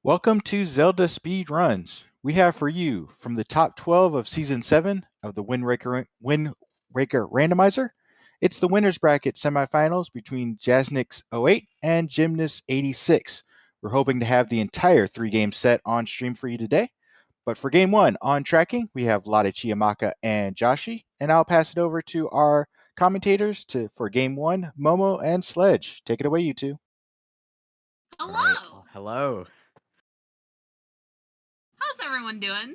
Welcome to Zelda Speed Runs. We have for you from the top 12 of Season 7 of the Windraker Randomizer. It's the winner's bracket semifinals between Jasnix08 and Gymnast86. We're hoping to have the entire 3-game set on stream for you today. But for Game 1 on tracking, we have Lotte Chiamaka and Joshi. And I'll pass it over to our commentators for Game 1, Momo and Sledge. Take it away, you two. Hello! Right. Hello. How's everyone doing?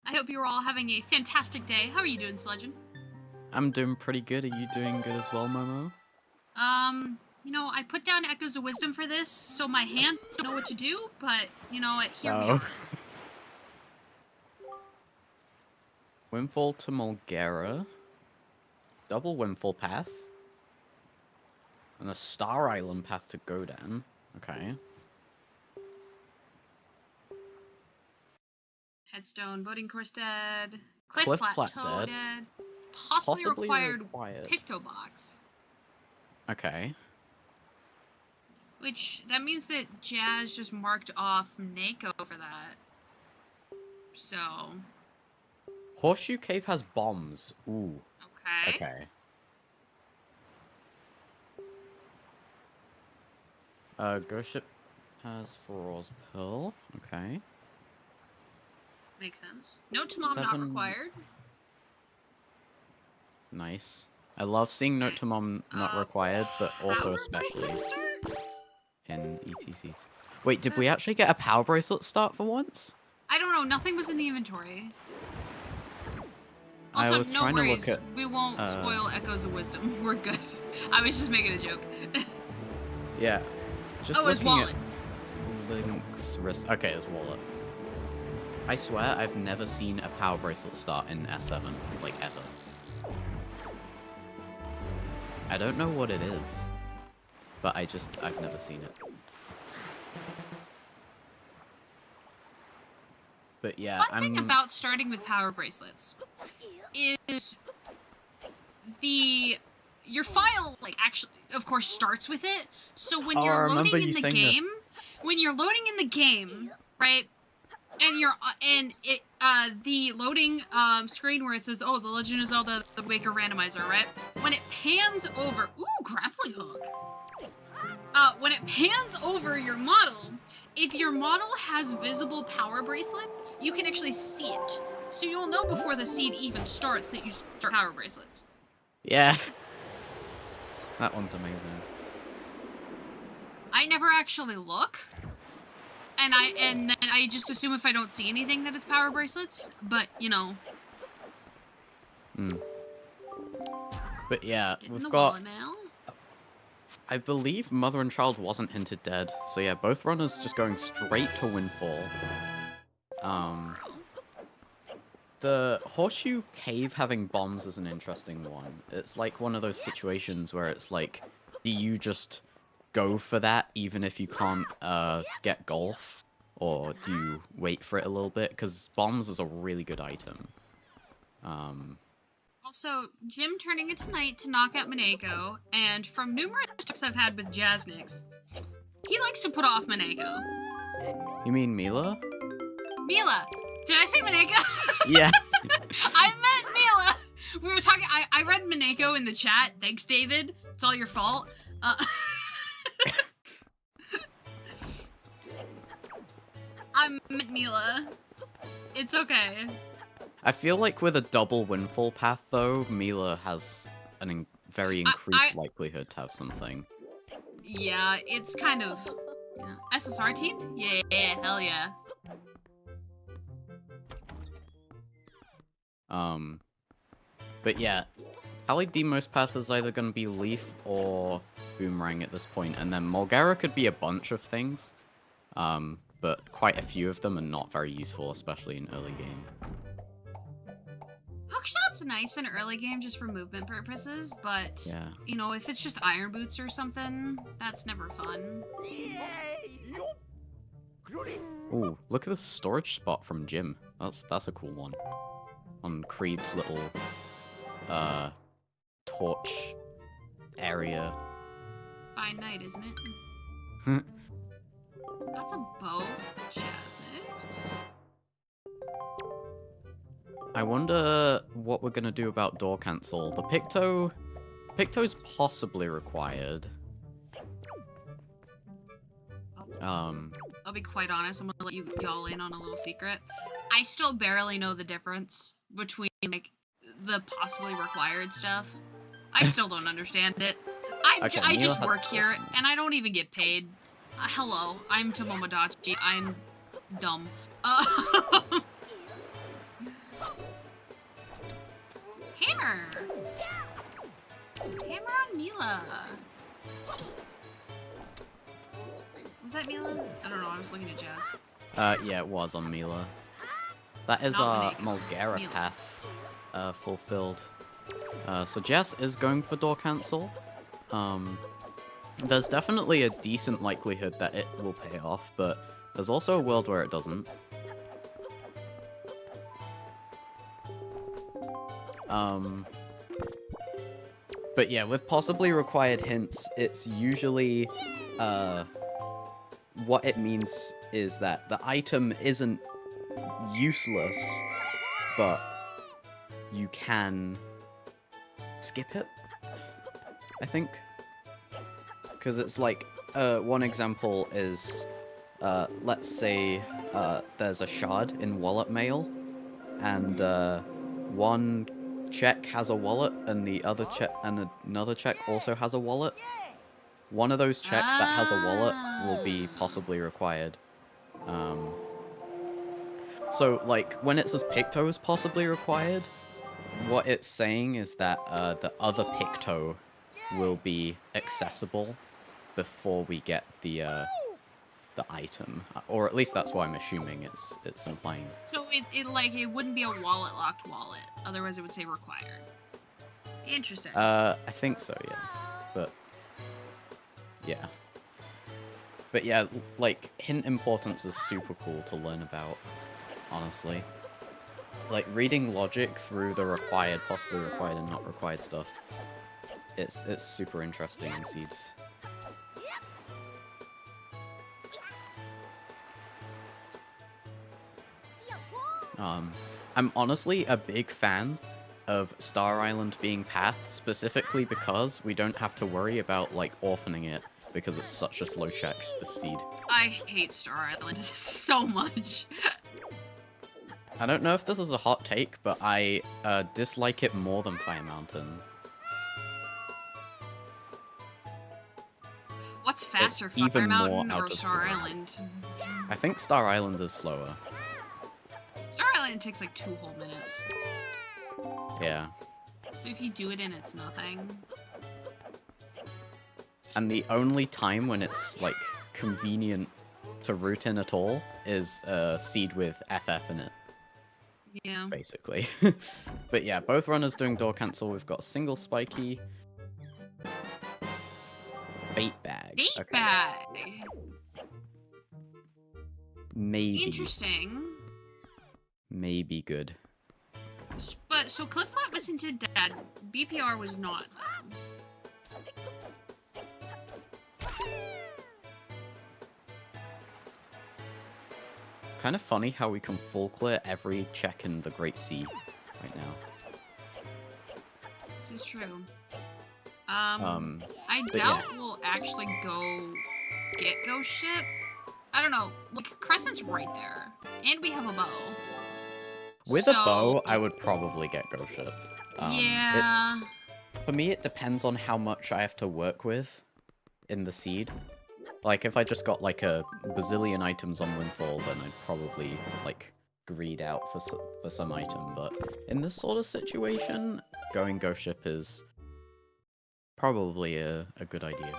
I hope you're all having a fantastic day. How are you doing, Sledgen? I'm doing pretty good. Are you doing good as well, Momo? I put down Echoes of Wisdom for this, so my hands don't know what to do, but, you know what, here we are. Windfall to Mulgera. Double Windfall path. And a Star Island path to go down. Okay. Headstone, Boating Course dead. Cliff Plateau dead. Possibly required Picto Box. Okay. Which, that means that Jazz just marked off Mako for that. So... Horseshoe Cave has bombs. Ooh. Okay. Okay. Ghost Ship has Feroz Pearl. Okay. Makes sense. Note to Mom not required. Nice. I love seeing Note to Mom not required, but also especially in ETCs. Wait, did we actually get a power bracelet start for once? I don't know. Nothing was in the inventory. Also, I was no trying worries. to look at, we won't spoil Echoes of Wisdom. We're good. I was just making a joke. Yeah. Just his wallet. Link's wrist. Okay, his wallet. I swear I've never seen a power bracelet start in S7, like ever. I don't know what it is, but I've never seen it. But yeah, Fun thing about starting with power bracelets is your file actually of course starts with it. So when you're loading in the game, right? And the loading screen where it says, "Oh, The Legend of Zelda: The Waker Randomizer," right? When it pans over, ooh, grappling hook. When it pans over your model, if your model has visible power bracelets, you can actually see it. So you'll know before the scene even starts that you start power bracelets. Yeah. That one's amazing. I never actually look. And then I just assume if I don't see anything that it's power bracelets, but you know. But yeah, we've got wallet mail. I believe Mother and Child wasn't hinted dead, so yeah, both runners just going straight to Windfall. The Horseshoe Cave having bombs is an interesting one. It's like one of those situations where it's like, do you just go for that even if you can't get golf? Or do you wait for it a little bit? Because bombs is a really good item. Also, Jim turning it tonight to knock out Minako, and from numerous talks I've had with Jasnix, he likes to put off Minako. You mean Mila? Mila! Did I say Minako? Yeah. I meant Mila! We were talking, I read Minako in the chat. Thanks, David. It's all your fault. I meant Mila. It's okay. I feel like with a double Windfall path, though, Mila has a very increased likelihood to have something. Yeah, it's kind of... SSR team? Yeah, hell yeah. But yeah, Hallie Demo's path is either going to be Leaf or Boomerang at this point, and then Mulgera could be a bunch of things, but quite a few of them are not very useful, especially in early game. Hookshot's nice in early game just for movement purposes, but, you know, if it's just Iron Boots or something, that's never fun. Ooh, look at this storage spot from Jim. That's a cool one. On Creeb's little, torch area. Fine night, isn't it? That's a bow, Jasnix. I wonder what we're gonna do about door cancel. The Picto's possibly required. I'll be quite honest. I'm gonna let y'all in on a little secret. I still barely know the difference between like the possibly required stuff. I still don't understand it. I just work here and I don't even get paid. Hello, I'm Tomodachi. I'm dumb. Hammer! Hammer on Mila! Was that Mila? I don't know, I was looking at Jazz. Yeah, it was on Mila. That is our Mulgara path fulfilled. So Jess is going for door cancel. There's definitely a decent likelihood that it will pay off, but there's also a world where it doesn't. But yeah, with possibly required hints, it's usually, what it means is that the item isn't useless, but you can skip it, I think. Because it's like, one example is, let's say, there's a shard in wallet mail, and, one check has a wallet, and the other check, and another check also has a wallet. One of those checks that has a wallet will be possibly required. So, like, when it says Picto is possibly required, what it's saying is that, the other Picto will be accessible before we get the item, or at least that's what I'm assuming it's implying. So it wouldn't be a wallet locked wallet, otherwise it would say required. Interesting. I think so, yeah. But yeah, like, hint importance is super cool to learn about, honestly. Like, reading logic through the required, possibly required, and not required stuff, it's super interesting in Seeds. I'm honestly a big fan of Star Island being path, specifically because we don't have to worry about, like, orphaning it, because it's such a slow check, the seed. I hate Star Island so much. I don't know if this is a hot take, but I dislike it more than Fire Mountain. What's faster, Fire Mountain or Star Island? I think Star Island is slower. Star Island takes like 2 whole minutes. Yeah. So if you do it and it's nothing. And the only time when it's, like, convenient to route in at all is a seed with FF in it. Yeah. Basically. But yeah, both runners doing door cancel. We've got single spiky. Bait bag. Bait bag! Maybe. Interesting. Maybe good. But, so Cliff Flat was hinted at, BPR was not, though. It's kind of funny how we can full clear every check in the Great Sea right now. This is true. I doubt we'll actually go get Ghost Ship. I don't know. Like, Crescent's right there. And we have a bow. With a bow, I would probably get Ghost Ship. Yeah. For me, it depends on how much I have to work with in the seed. Like, if I just got, like, a bazillion items on Windfall, then I'd probably, like, greed out for some item. But in this sort of situation, going Ghost Ship is probably a good idea.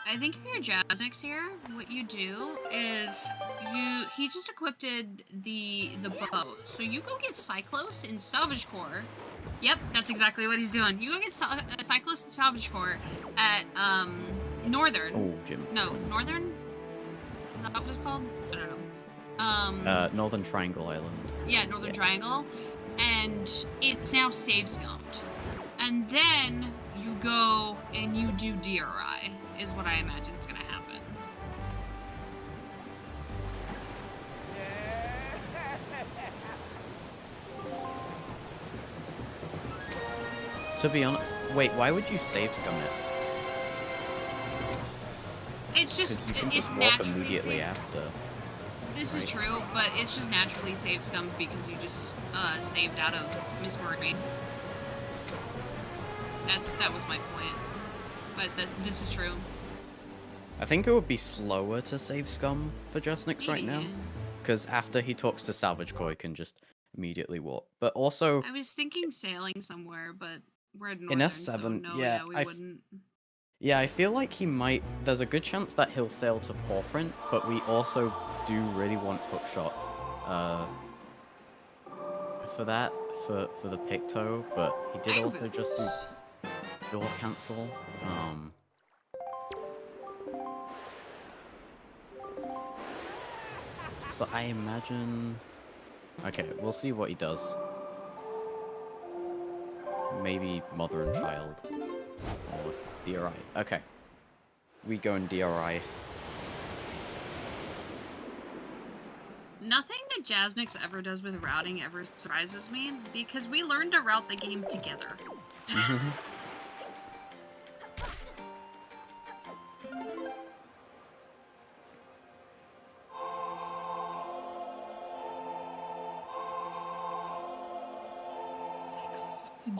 I think if you're Jasnix here, what you do is he just equipped the bow. So you go get Cyclos in Salvage Core. Yep, that's exactly what he's doing. You go get Cyclos in Salvage Core at Northern. Oh, Jim. No, Northern? Is that what it's called? I don't know. Northern Triangle Island. Yeah, Northern Triangle. And it's now save scummed. And then you go and you do DRI, is what I imagine is going to happen. To be honest, wait, why would you save scum it? It's just, Because you can it's just warp naturally immediately saved. after. This is right? true, but it's just naturally saved scum because you just saved out of Miss Marine. That was my point. But this is true. I think it would be slower to save scum for Jasnix right now. Because after he talks to Salvage Core, he can just immediately warp. But also, I was thinking sailing somewhere, but we're at in northern, S7, so no, yeah, we wouldn't. Yeah, I feel like he might. There's a good chance that he'll sail to Paw Print, but we also do really want Hookshot for that, for the Picto, but he did also just do door cancel. So I imagine. Okay, we'll see what he does. Maybe Mother and Child. Or DRI. Okay. We go in DRI. Nothing that Jasnix ever does with routing ever surprises me, because we learned to route the game together.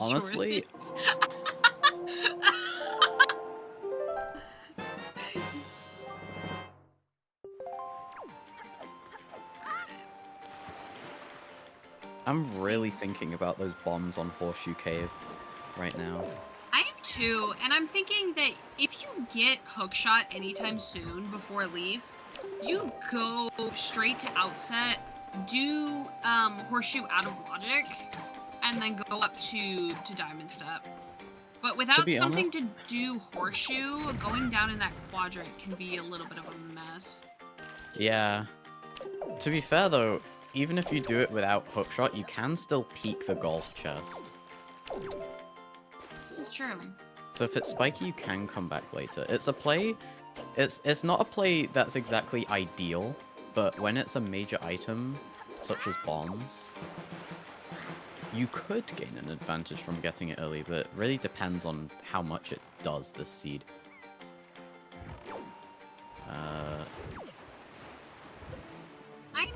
Honestly, I'm really thinking about those bombs on Horseshoe Cave right now. I am too, and I'm thinking that if you get Hookshot anytime soon before leave, you go straight to outset, do Horseshoe out of logic, and then go up to Diamond Step. But without something to do Horseshoe, going down in that quadrant can be a little bit of a mess. Yeah. To be fair though, even if you do it without Hookshot, you can still peek the golf chest. This is true. So if it's spiky, you can come back later. It's a play... It's not a play that's exactly ideal, but when it's a major item, such as bombs, you could gain an advantage from getting it early, but it really depends on how much it does this seed. I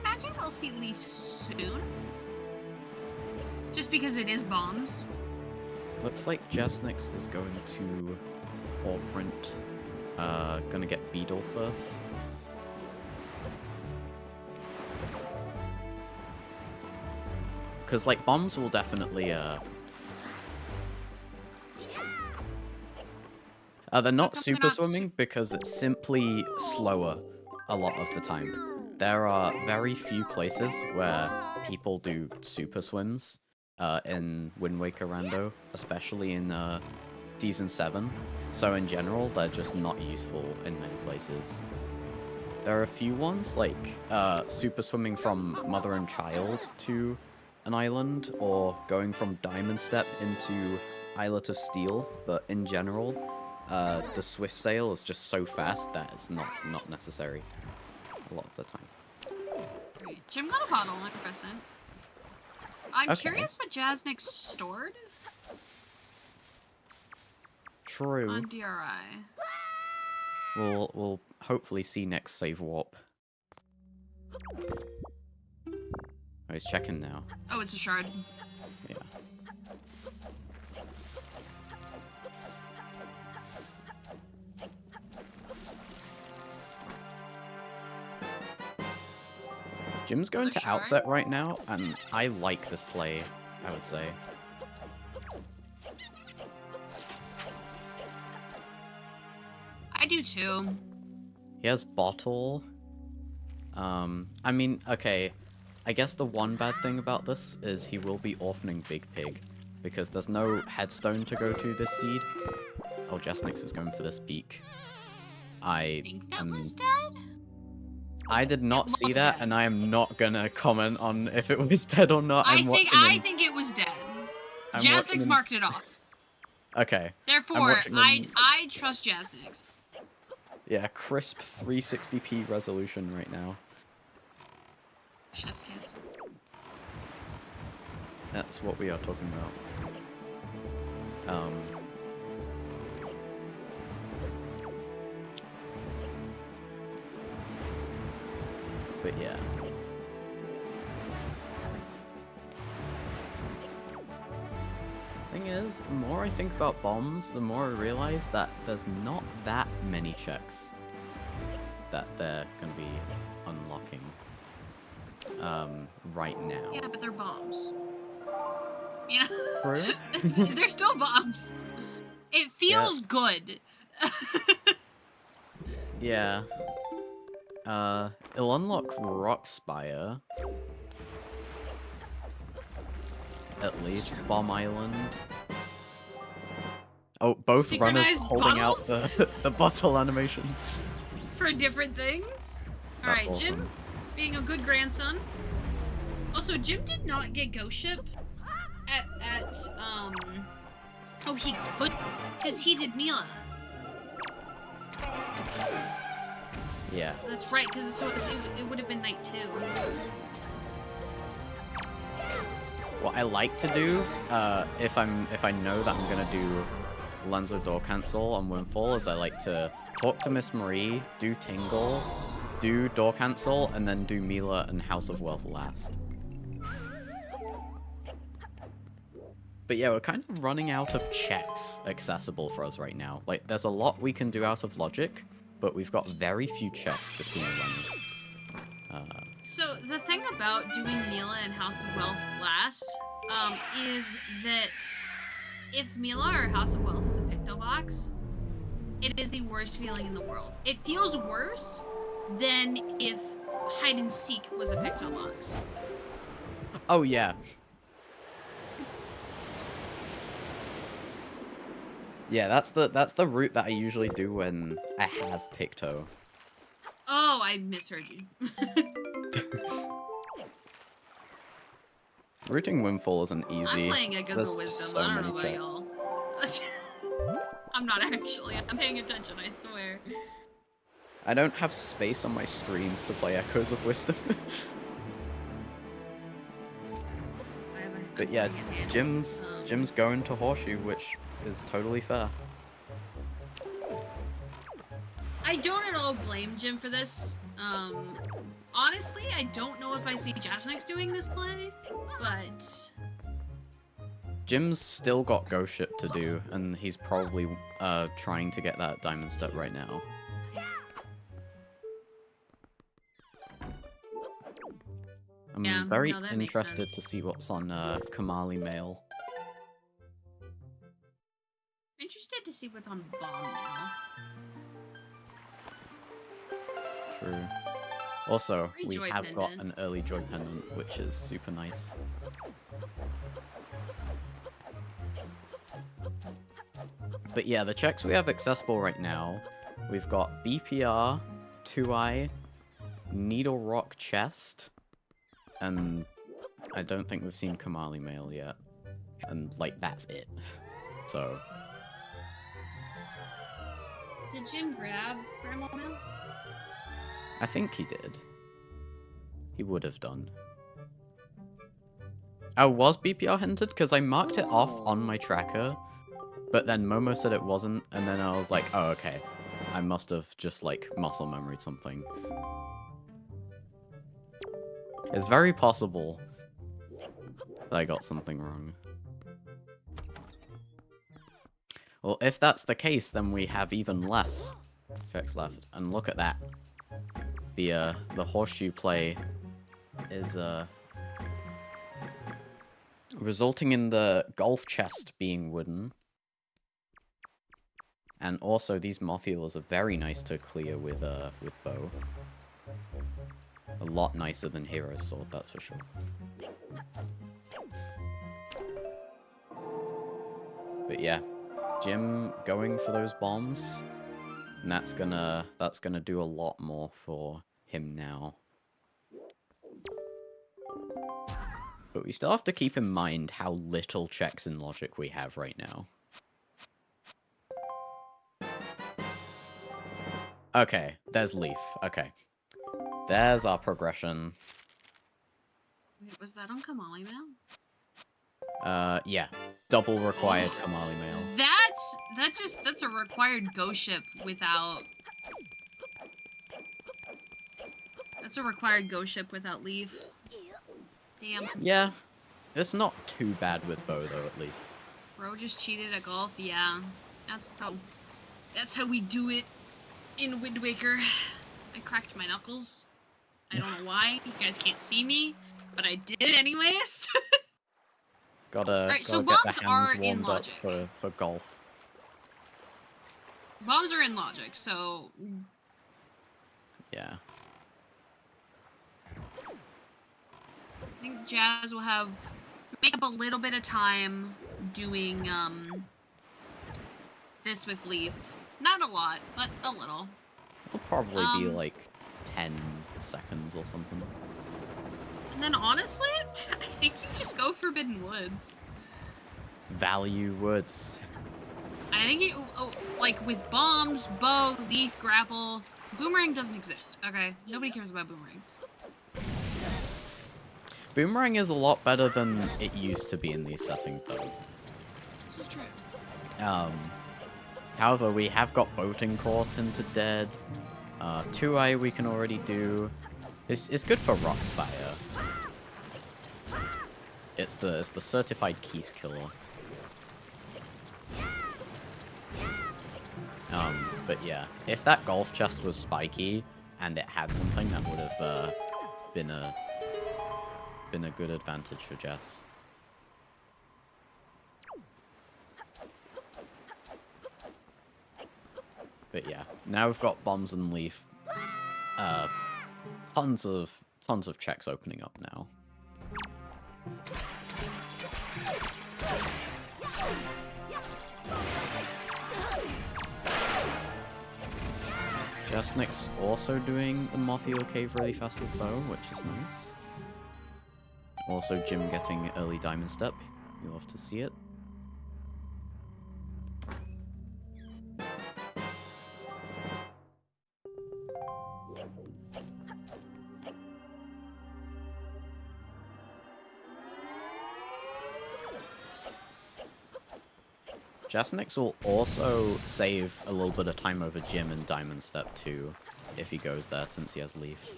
imagine we'll see Leaf soon. Just because it is bombs. Looks like Jasnix is going to Paw Print. Gonna get Beetle first. Because, like, bombs will definitely, they're not super swimming because it's simply slower a lot of the time. There are very few places where people do super swims in Wind Waker Rando, especially in Season 7. So in general, they're just not useful in many places. There are a few ones, like super swimming from Mother and Child to an island, or going from Diamond Step into Islet of Steel, but in general, the Swift Sail is just so fast that it's not necessary a lot of the time. Great. Jim got a bottle, 100%. I'm curious what Jasnix stored. True. On DRI. We'll hopefully see next save warp. Oh, he's checking now. Oh, it's a shard. Yeah. Jim's going to outset right now, and I like this play, I would say. I do too. He has bottle. I mean, okay. I guess the one bad thing about this is he will be orphaning Big Pig, because there's no headstone to go to this seed. Oh, Jasnix is going for this peak. I think that was dead? I did not see that, and I am not gonna comment on if it was dead or not. I think it was dead. Jasnix marked it off. Okay. Therefore, I trust Jasnix. Yeah, crisp 360p resolution right now. Chef's kiss. That's what we are talking about. Um, but yeah. Thing is, the more I think about bombs, the more I realize that there's not that many checks that they're gonna be unlocking right now. Yeah, but they're bombs. Yeah. True. They're still bombs. It feels good. Yeah. It'll unlock Rock Spire. At least Bomb Island. Oh, both runners Synchronized holding bottles? out the bottle animation. For different things. That's Alright, awesome. Jim being a good grandson. Also, Jim did not get Ghost Ship oh, he could, because he did Mila. Yeah. That's right, because it would have been night 2. What I like to do, if I know that I'm gonna do Lenzo Door Cancel on Windfall, is I like to talk to Miss Marie, do Tingle, do Door Cancel, and then do Mila and House of Wealth last. But yeah, we're kind of running out of checks accessible for us right now. Like, there's a lot we can do out of logic, but we've got very few checks between the runners. So the thing about doing Mila and House of Wealth last, is that if Mila or House of Wealth is a Picto Box, it is the worst feeling in the world. It feels worse than if Hide and Seek was a Picto Box. Oh yeah. Yeah, that's the route that I usually do when I have Picto. Oh, I misheard you. Routing Windfall isn't easy. I'm playing Echoes There's of Wisdom. so I don't many know about checks. y'all. I'm not actually. I'm paying attention, I swear. I don't have space on my screens to play Echoes of Wisdom. But yeah, Jim's going to Horseshoe, which is totally fair. I don't at all blame Jim for this. Honestly, I don't know if I see Jasnix doing this play, but Jim's still got Ghost Ship to do, and he's probably trying to get that Diamond Step right now. I'm very interested to see what's on Kamali Mail. Interested to see what's on Bomb now. True. Also, Free we Joy have got Pendant. an early Joy Pendant, which is super nice. But yeah, the checks we have accessible right now, we've got BPR, 2i, Needle Rock Chest, and I don't think we've seen Kamali Mail yet. And, like, that's it. So... Did Jim grab Grandma Mail? I think he did. He would have done. Oh, was BPR hinted? Because I marked it off on my tracker, but then Momo said it wasn't, and then I was like, oh, okay. I must have just, like, muscle memoried something. It's very possible that I got something wrong. Well, if that's the case, then we have even less checks left. And look at that. The horseshoe play is, resulting in the golf chest being wooden. And also, these moth healers are very nice to clear with bow. A lot nicer than Hero's Sword, that's for sure. But yeah, Jim going for those bombs, and that's gonna do a lot more for him now. But we still have to keep in mind how little checks in logic we have right now. Okay, there's Leaf. Okay. There's our progression. Wait, was that on Kamali Mail? Yeah. Double required Kamali mail. That's a required ghost ship without. That's a required ghost ship without Leaf. Damn. Yeah. It's not too bad with Bo though, at least. Bro just cheated at golf. Yeah. That's how we do it in Wind Waker. I cracked my knuckles. I don't know why. You guys can't see me, but I did it anyways. Gotta so get bombs the are hands in warmed up logic. for golf. Bombs are in logic, so Yeah. I think Jazz will make up a little bit of time doing this with Leaf. Not a lot, but a little. It'll probably be like 10 seconds or something. And then honestly, I think you just go Forbidden Woods. Value woods. I think you, like with bombs, bow, leaf, grapple, boomerang doesn't exist, okay? Nobody cares about boomerang. Boomerang is a lot better than it used to be in these settings, though. This is true. However, we have got boating course into dead. 2i we can already do. It's good for Rockspire. It's the certified keys killer. But yeah, if that golf chest was spiky and it had something, that would have been a good advantage for Jess. But yeah, now we've got bombs and leaf. Tons of checks opening up now. Jasnix also doing the Mothio Cave really fast with bow, which is nice. Also Jim getting early diamond step. You'll have to see it. Jasnix will also save a little bit of time over Jim and Diamond Step too, if he goes there, since he has Leaf.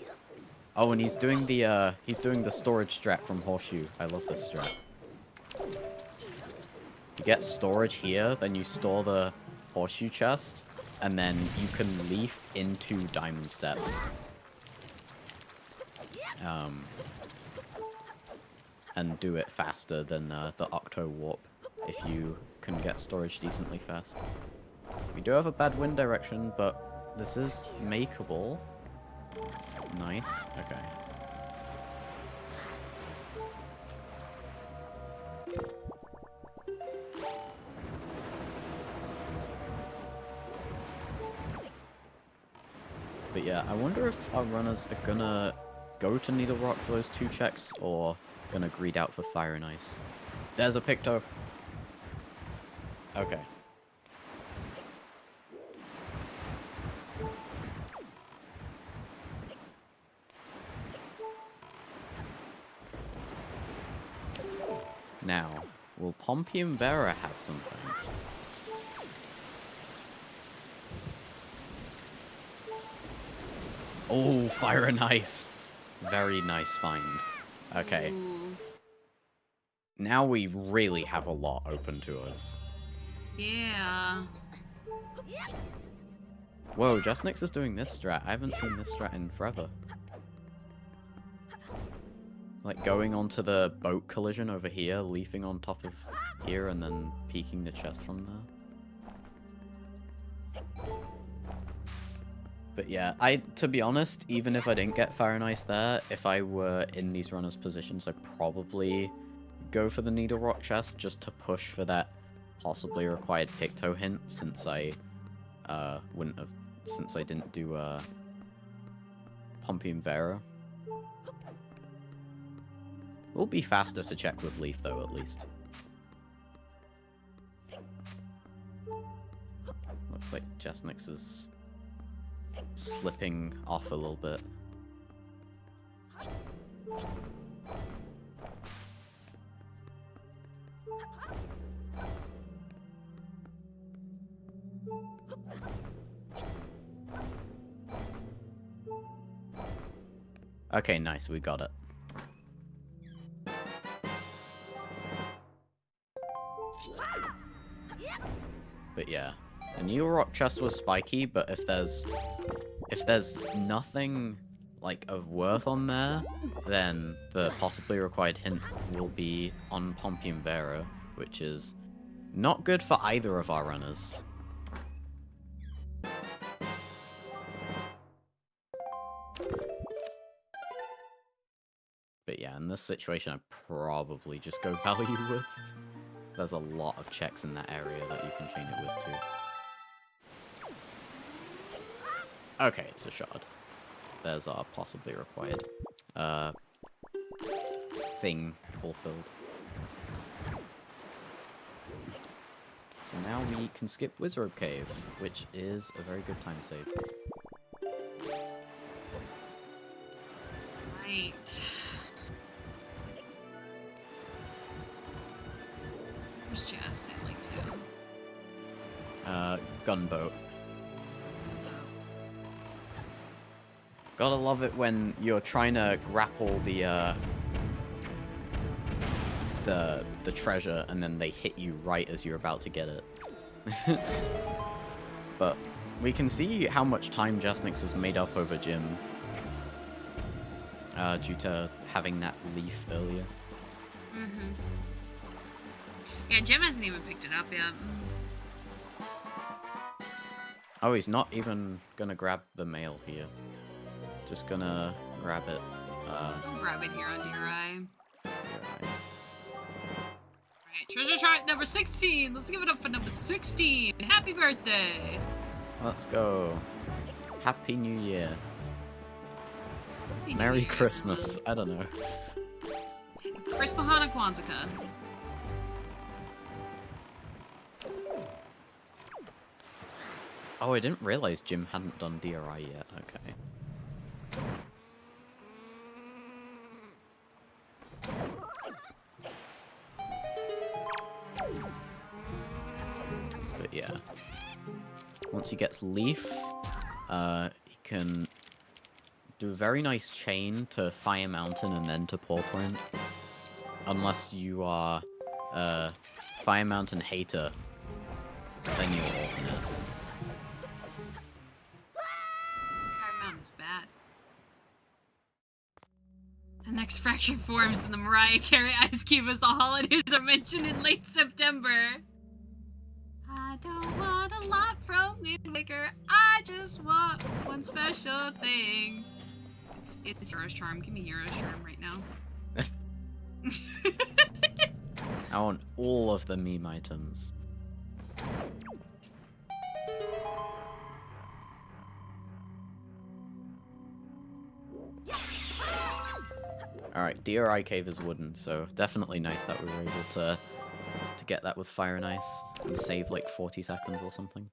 Oh, and he's doing the storage strat from Horseshoe. I love this strat. You get storage here, then you store the Horseshoe chest, and then you can Leaf into Diamond Step. And do it faster than the Octo Warp, if you can get storage decently fast. We do have a bad wind direction, but this is makeable. Nice. Okay. But yeah, I wonder if our runners are gonna go to Needle Rock for those 2 checks, or gonna greed out for Fire and Ice. There's a Picto. Okay. Now, will Pompey and Vera have something? Oh, Fire and Ice. Very nice find. Okay. Ooh. Now we really have a lot open to us. Yeah. Whoa, Jasnix is doing this strat. I haven't seen this strat in forever. Like going onto the boat collision over here, leafing on top of here, and then peeking the chest from there. But yeah, to be honest, even if I didn't get Fire and Ice there, if I were in these runners' positions, I'd probably go for the Needle Rock chest just to push for that possibly required Picto hint, since I didn't do Pompey and Vera. Will be faster to check with Leaf though, at least. Looks like Jasnix is slipping off a little bit. Okay, nice, we got it. But yeah, the new rock chest was spiky, but if there's nothing like of worth on there, then the possibly required hint will be on Pompium Vera, which is not good for either of our runners. But yeah, in this situation, I'd probably just go Value Woods. There's a lot of checks in that area that you can chain it with, too. Okay, it's a shard. There's our possibly required thing fulfilled. So now we can skip Wizard Cave, which is a very good time save. Right. Where's Jazz sailing to? Gunboat. Gotta love it when you're trying to grapple the treasure and then they hit you right as you're about to get it. But we can see how much time Jasnix has made up over Jim due to having that leaf earlier. Mm-hmm. Yeah, Jim hasn't even picked it up yet. Oh, he's not even gonna grab the mail here. Just gonna grab it. Don't grab it here on DRI. Yeah, Alright, treasure chart number 16! Let's give it up for number 16! Happy birthday! let's go. Happy New Year. Happy New Merry Year. Christmas. I don't know. Chris Mahana Kwanzaa. Oh, I didn't realize Jim hadn't done DRI yet. Okay. But yeah. Once he gets Leaf, he can do a very nice chain to Fire Mountain and then to Porpoint. Unless you are a Fire Mountain hater, then you'll orphan it. Fire Mountain's bad. The next fracture forms in the Mariah Carey Ice Cube as the holidays are mentioned in late September. I don't want a lot from Wind Waker. I just want one special thing. It's Hero's Charm. Give me Hero's Charm right now. I want all of the meme items. Alright, DRI Cave is wooden, so definitely nice that we were able to get that with Fire and Ice and save like 40 seconds or something.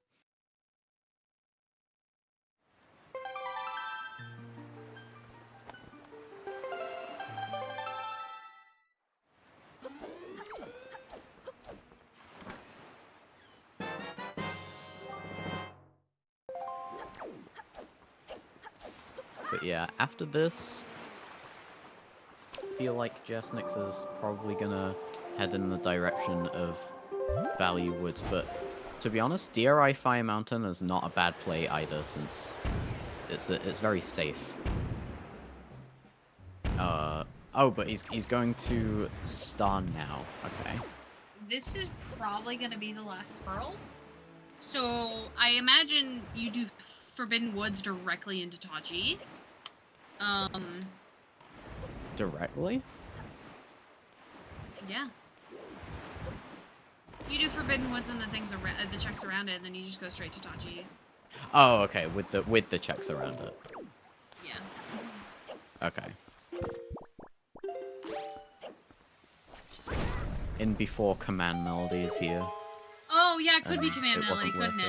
But yeah, after this, I feel like Jasnix is probably gonna head in the direction of Value Woods, but to be honest, DRI Fire Mountain is not a bad play either, since it's very safe. Oh, but he's going to stun now. Okay. This is probably gonna be the last pearl. So I imagine you do Forbidden Woods directly into Tachi. Directly? Yeah. You do Forbidden Woods and the things the checks around it, and then you just go straight to Tachi. Oh, okay, with the checks around it. Yeah. Okay. In before command melodies here. Oh yeah, it could be command melody, couldn't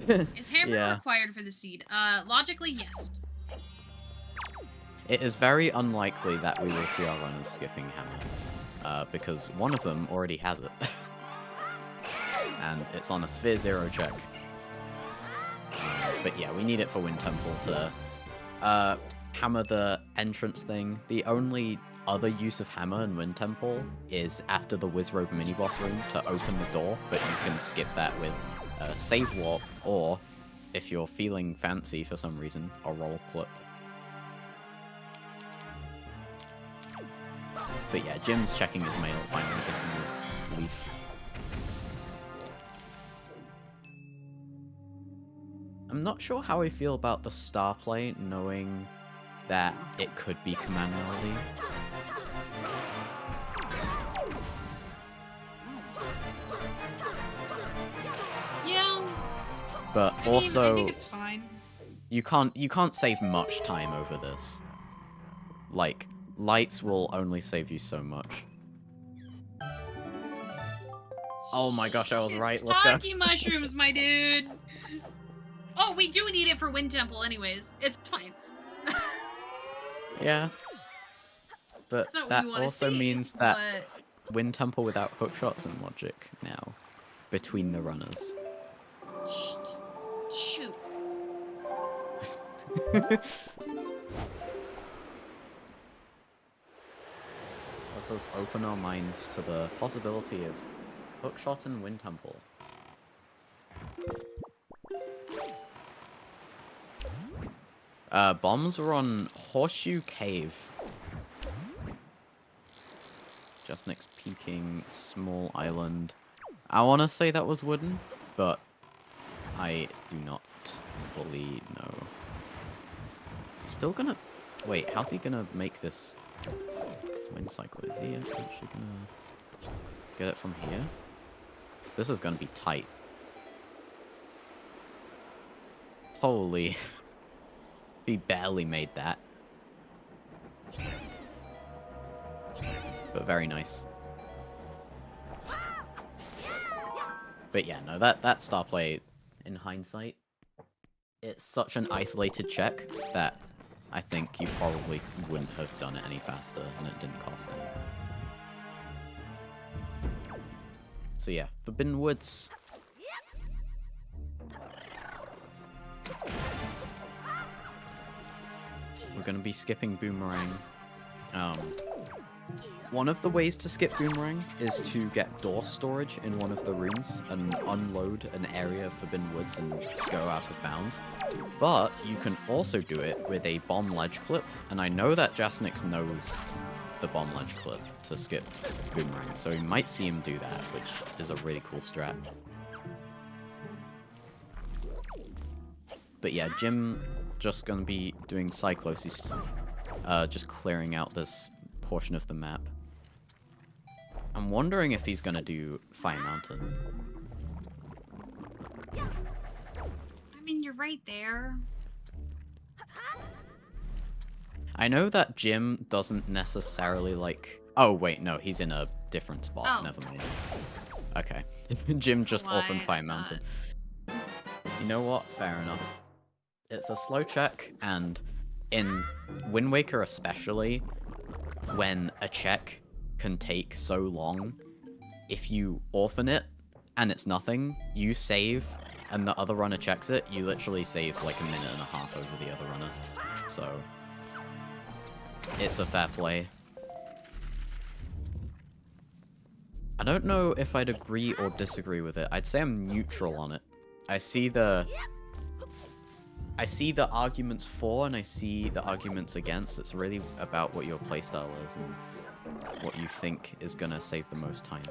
it? Is hammer Yeah. required for the seed? Logically, yes. It is very unlikely that we will see our runners skipping hammer, because one of them already has it. And it's on a Sphere 0 check. But yeah, we need it for Wind Temple to hammer the entrance thing. The only other use of hammer in Wind Temple is after the Wizrobe mini-boss room to open the door, but you can skip that with a save warp, or, if you're feeling fancy for some reason, a roll clip. But yeah, Jim's checking his mail, finally getting his leaf. I'm not sure how I feel about the star play, knowing that it could be command melody. Yeah. But I also, think it's fine. you can't save much time over this. Like, lights will only save you so much. Oh my gosh, I was right. Let's go. Taki mushrooms, my dude. Oh, we do need it for Wind Temple, anyways. It's fine. Yeah. But It's not what that we wanna also see, means that but... Wind Temple without hookshots and logic now between the runners. Shoot. Let us open our minds to the possibility of hookshot and Wind Temple. Bombs were on Horseshoe Cave. Jasnix peeking, small island. I want to say that was wooden, but I do not fully know. Is he still gonna... Wait, how's he gonna make this wind cycle? Is he actually gonna get it from here? This is gonna be tight. Holy... He barely made that. But very nice. But yeah, no, that star play, in hindsight, it's such an isolated check that I think you probably wouldn't have done it any faster, and it didn't cost any. So yeah, Forbidden Woods. We're going to be skipping Boomerang. One of the ways to skip Boomerang is to get door storage in one of the rooms and unload an area of Forbidden Woods and go out of bounds. But you can also do it with a bomb ledge clip, and I know that Jasnix knows the bomb ledge clip to skip Boomerang, so we might see him do that, which is a really cool strat. But yeah, Jim just gonna be doing Cyclos. He's just clearing out this portion of the map. I'm wondering if he's gonna do Fire Mountain. I mean, you're right there. I know that Jim doesn't necessarily like... Oh, wait, no, he's in a different spot. Oh. Never mind. Okay. Jim just orphaned Why Fire not? Mountain. You know what? Fair enough. It's a slow check, and in Wind Waker especially, when a check can take so long, if you orphan it and it's nothing, you save and the other runner checks it, you literally save like a minute and a half over the other runner. So, it's a fair play. I don't know if I'd agree or disagree with it. I'd say I'm neutral on it. I see the arguments for and I see the arguments against. It's really about what your playstyle is and what you think is gonna save the most time.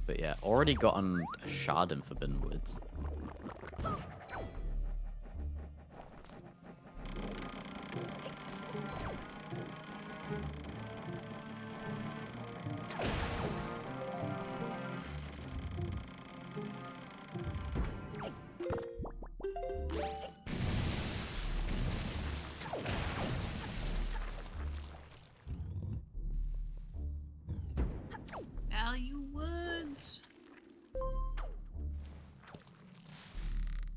But yeah, already gotten a shard in Forbidden Woods. Value Woods.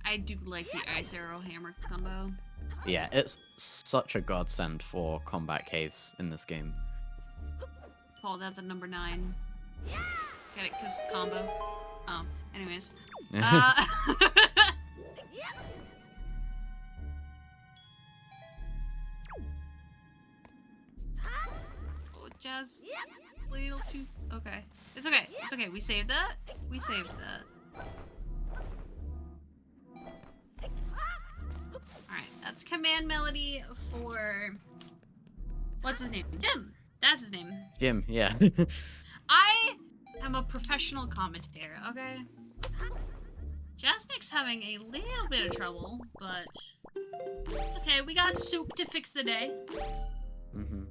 I do like the Ice Arrow Hammer combo. Yeah, it's such a godsend for combat caves in this game. Call that the number 9. Get it? Cause combo. Oh, anyways. Oh, Jazz. Little too. Okay. It's okay. It's okay. We saved that. We saved that. Alright, that's command melody for. What's his name? Jim! That's his name. Jim, yeah. I am a professional commentator, okay? Jasnix having a little bit of trouble, but it's okay. We got soup to fix the day. Mm-hmm.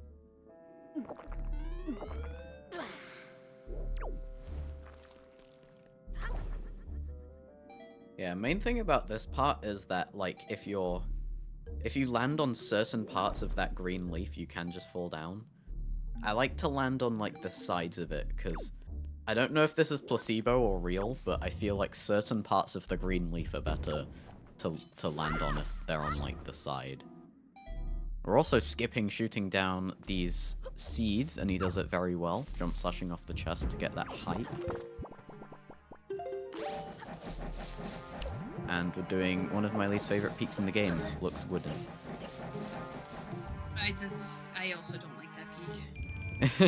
Yeah, main thing about this part is that, like, if you land on certain parts of that green leaf, you can just fall down. I like to land on, like, the sides of it, because I don't know if this is placebo or real, but I feel like certain parts of the green leaf are better to land on if they're on, like, the side. We're also skipping shooting down these seeds, and he does it very well, jump slashing off the chest to get that height. And we're doing one of my least favorite peaks in the game, looks wooden. I also don't like that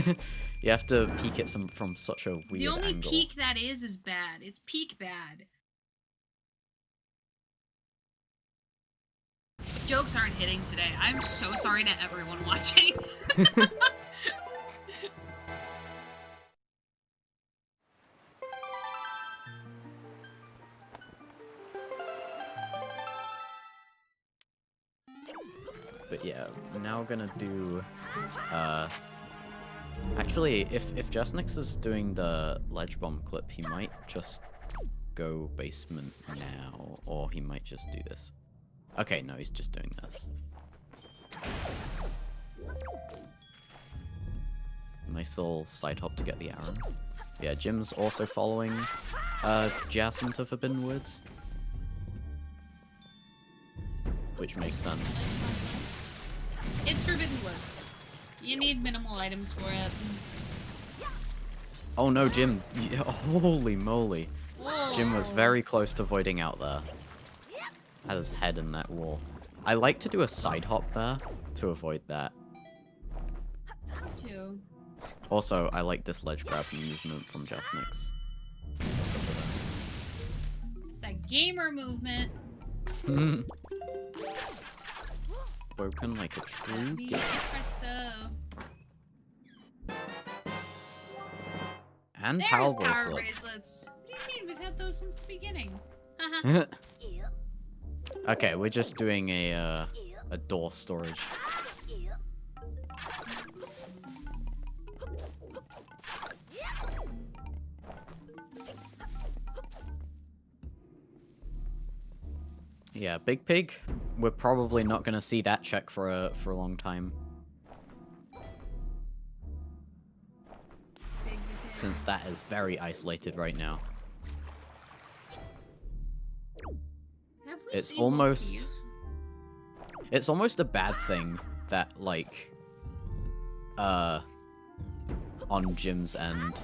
peak. You have to peek it from such a weird angle. The only peak that is bad. It's peak bad. Jokes aren't hitting today. I'm so sorry to everyone watching. But yeah, we're now gonna do, actually, if Jasnix is doing the ledge bomb clip, he might just go basement now, or he might just do this. Okay, no, he's just doing this. Nice little side hop to get the arrow. Yeah, Jim's also following, Jas into Forbidden Woods. Which makes sense. It's Forbidden Woods. You need minimal items for it. Oh no, Jim. Holy moly. Whoa. Jim was very close to voiding out there. Had his head in that wall. I like to do a side hop there to avoid that. Too. Also, I like this ledge grab movement from Jasnix. It's that gamer movement. Broken like a true Me gamer. espresso. And There's power power bracelets. bracelets. What do you mean? We've had those since the beginning. Haha. Okay, we're just doing a door storage. Yeah, Big Pig. We're probably not gonna see that check for a long time. Since that is very isolated right now. Have we It's seen both almost keys? it's almost a bad thing that, like, on Jim's end,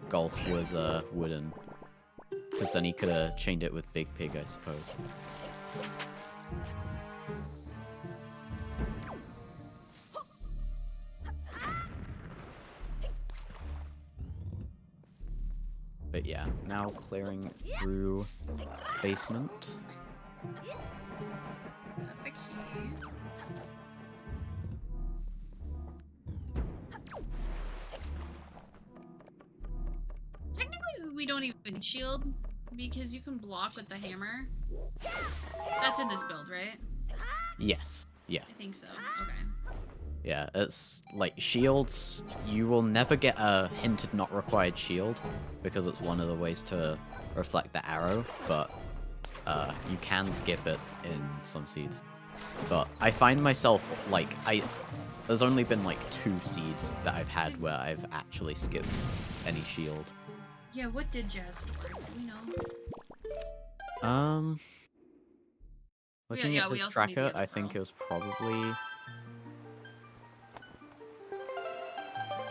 Golf was wooden, because then he could have chained it with Big Pig, I suppose. But yeah, now clearing through basement. That's a key. Technically, we don't even need shield because you can block with the hammer. That's in this build, right? Yes. Yeah. I think so. Okay. Yeah, it's like shields, you will never get a hinted not required shield because it's one of the ways to reflect the arrow, but you can skip it in some seeds. But I find myself, like, there's only been like 2 seeds that I've had where I've actually skipped any shield. Yeah, what did Jazz store? Do we know? Looking yeah, at we his also need the tracker, other I think pearl. it was probably...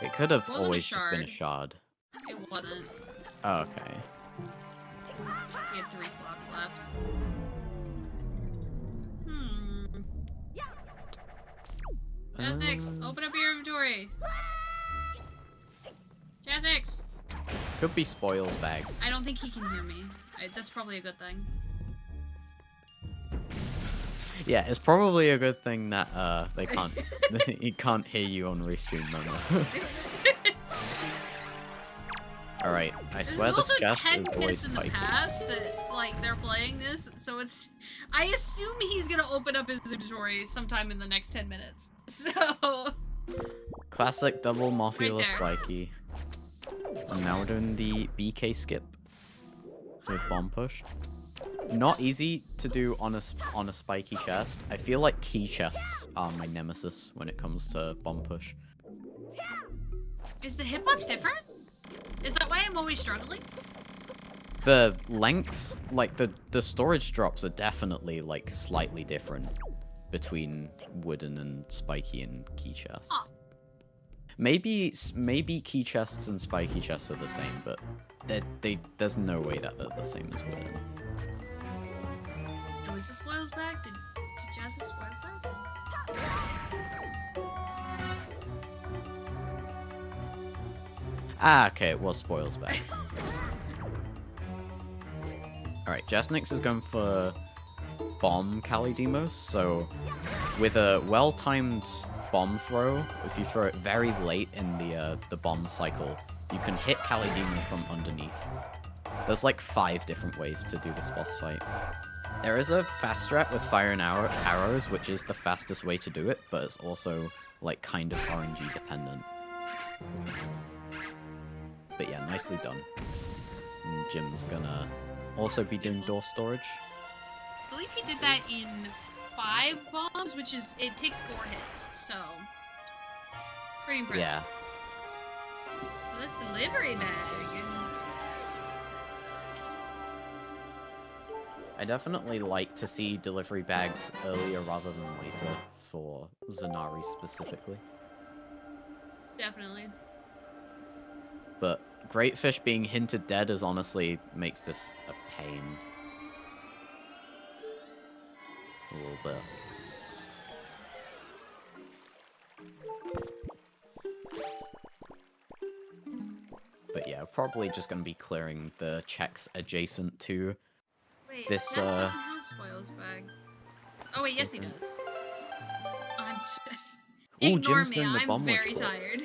It could have Wasn't a always just been a shard. shard. It wasn't. Oh, okay. So He had 3 slots left. Jasnix, open up your inventory. Jasnix! Could be Spoils bag. I don't think he can hear me. That's probably a good thing. Yeah, it's probably a good thing that they can't he can't hear you on restream memo. Alright, I swear this also chest 10 is minutes always in the spiky. past that like they're playing this, so it's. I assume he's gonna open up his inventory sometime in the next 10 minutes. So. Classic double Mothula Right there. spiky. And now we're doing the BK skip with bomb push. Not easy to do on a spiky chest. I feel like key chests are my nemesis when it comes to bomb push. Is the hitbox different? Is that why I'm always struggling? The lengths, like the storage drops are definitely like slightly different between wooden and spiky and key chests. Huh. Maybe key chests and spiky chests are the same, but there's no way that they're the same as wooden. And was this Spoils bag? Did Jazz have Spoils bag? Ah, okay, it was Spoils back. Alright, Jasnix is going for bomb Calidemos, so with a well-timed bomb throw, if you throw it very late in the bomb cycle, you can hit Calidemos from underneath. There's like 5 different ways to do this boss fight. There is a fast strat with fire and arrows, which is the fastest way to do it, but it's also like kind of RNG dependent. But yeah, nicely done. And Jim's gonna also be doing door storage. I believe he did that in 5 bombs, which is, it takes 4 hits, so pretty impressive. Yeah. So that's delivery bag. I definitely like to see delivery bags earlier rather than later for Zanari specifically. Definitely. But Great Fish being hinted dead is honestly makes this a pain. A little bit. But yeah, probably just gonna be clearing the checks adjacent to Wait, this, Jazz doesn't have Spoils bag. Oh wait, yes he does. I'm just... Ooh, Ignore Jim's me, doing the I'm bomb very wedge flip. tired.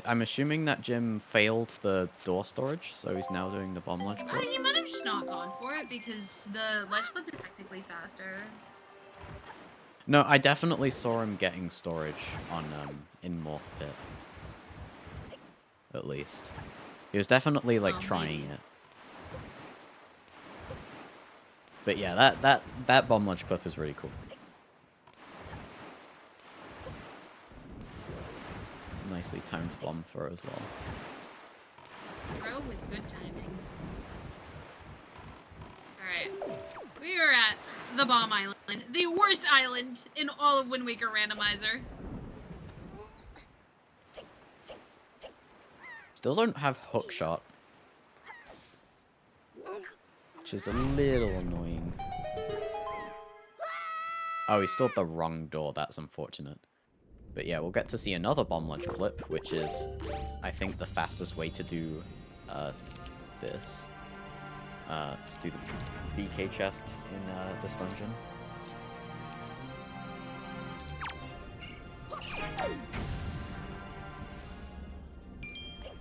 I'm assuming that Jim failed the door storage, so he's now doing the bomb ledge clip. He might have just not gone for it because the ledge clip is technically faster. No, I definitely saw him getting storage on in Morph Pit. At least. He was definitely like trying maybe. it. But yeah, that bomb ledge clip is really cool. Nicely timed bomb throw as well. Throw with good timing. Alright. We are at the Bomb Island. The worst island in all of Wind Waker Randomizer. Still don't have hook shot. Which is a little annoying. Oh, he stole the wrong door. That's unfortunate. But yeah, we'll get to see another bomb ledge clip, which is, I think, the fastest way to do this. To do the BK chest in this dungeon.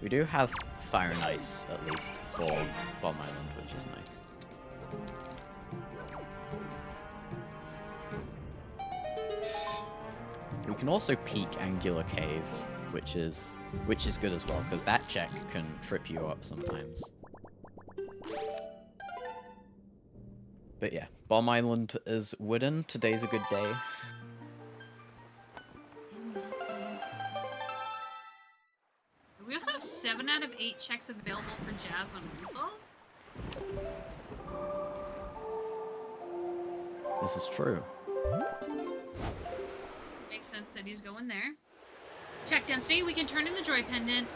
We do have Fire and Ice, at least, for Bomb Island, which is nice. We can also peek Angular Cave, which is good as well, because that check can trip you up sometimes. But yeah, Bomb Island is wooden. Today's a good day. We also have 7 out of 8 checks available for Jazz on refill. This is true. Makes sense that he's going there. Check density. We can turn in the joy pendant.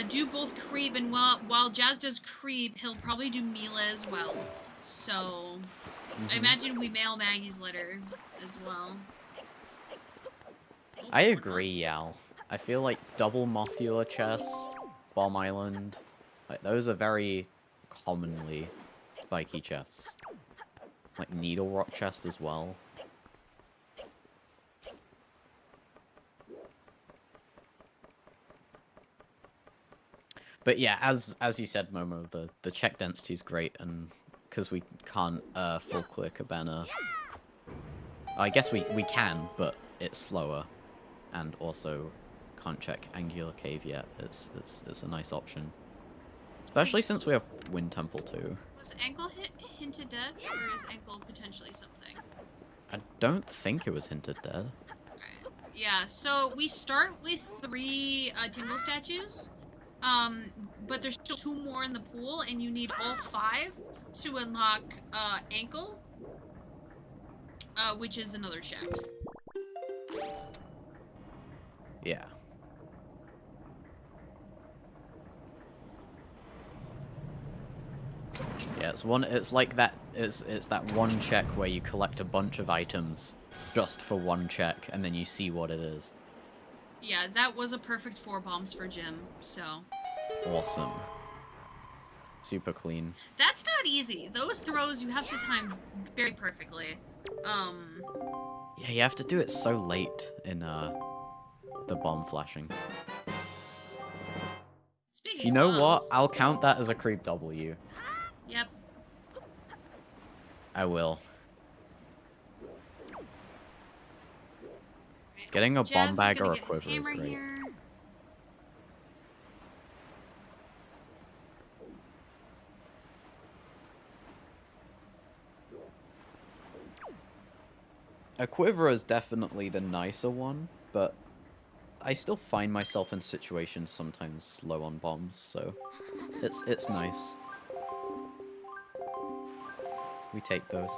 Do both creep, and while Jazz does creep, he'll probably do Mila as well. So I imagine we mail Maggie's letter as well. I agree, Yal. I feel like double Mothula chest, Bomb Island, like those are very commonly spiky chests. Like Needle Rock chest as well. But yeah, as you said, Momo, the check density is great, and because we can't full clear Cabana, I guess we can, but it's slower, and also can't check Angular Cave yet. It's a nice option, especially since we have Wind Temple too. Was Ankle hinted dead, or is Ankle potentially something? I don't think it was hinted dead. Alright. Yeah. So we start with 3 Tingle statues. But there's still 2 more in the pool, and you need all 5 to unlock Ankle, which is another check. Yeah. Yeah, it's like that. It's that one check where you collect a bunch of items just for one check, and then you see what it is. Yeah, that was a perfect 4 bombs for Jim, so. Awesome. Super clean. That's not easy. Those throws you have to time very perfectly. Yeah, you have to do it so late in the bomb flashing. Speaking You know of what? bombs, I'll count that as a creep W. Yep. I will. Getting a bomb bag or a quiver is great. Here. A quiver is definitely the nicer one, but I still find myself in situations sometimes slow on bombs, so it's nice. We take those.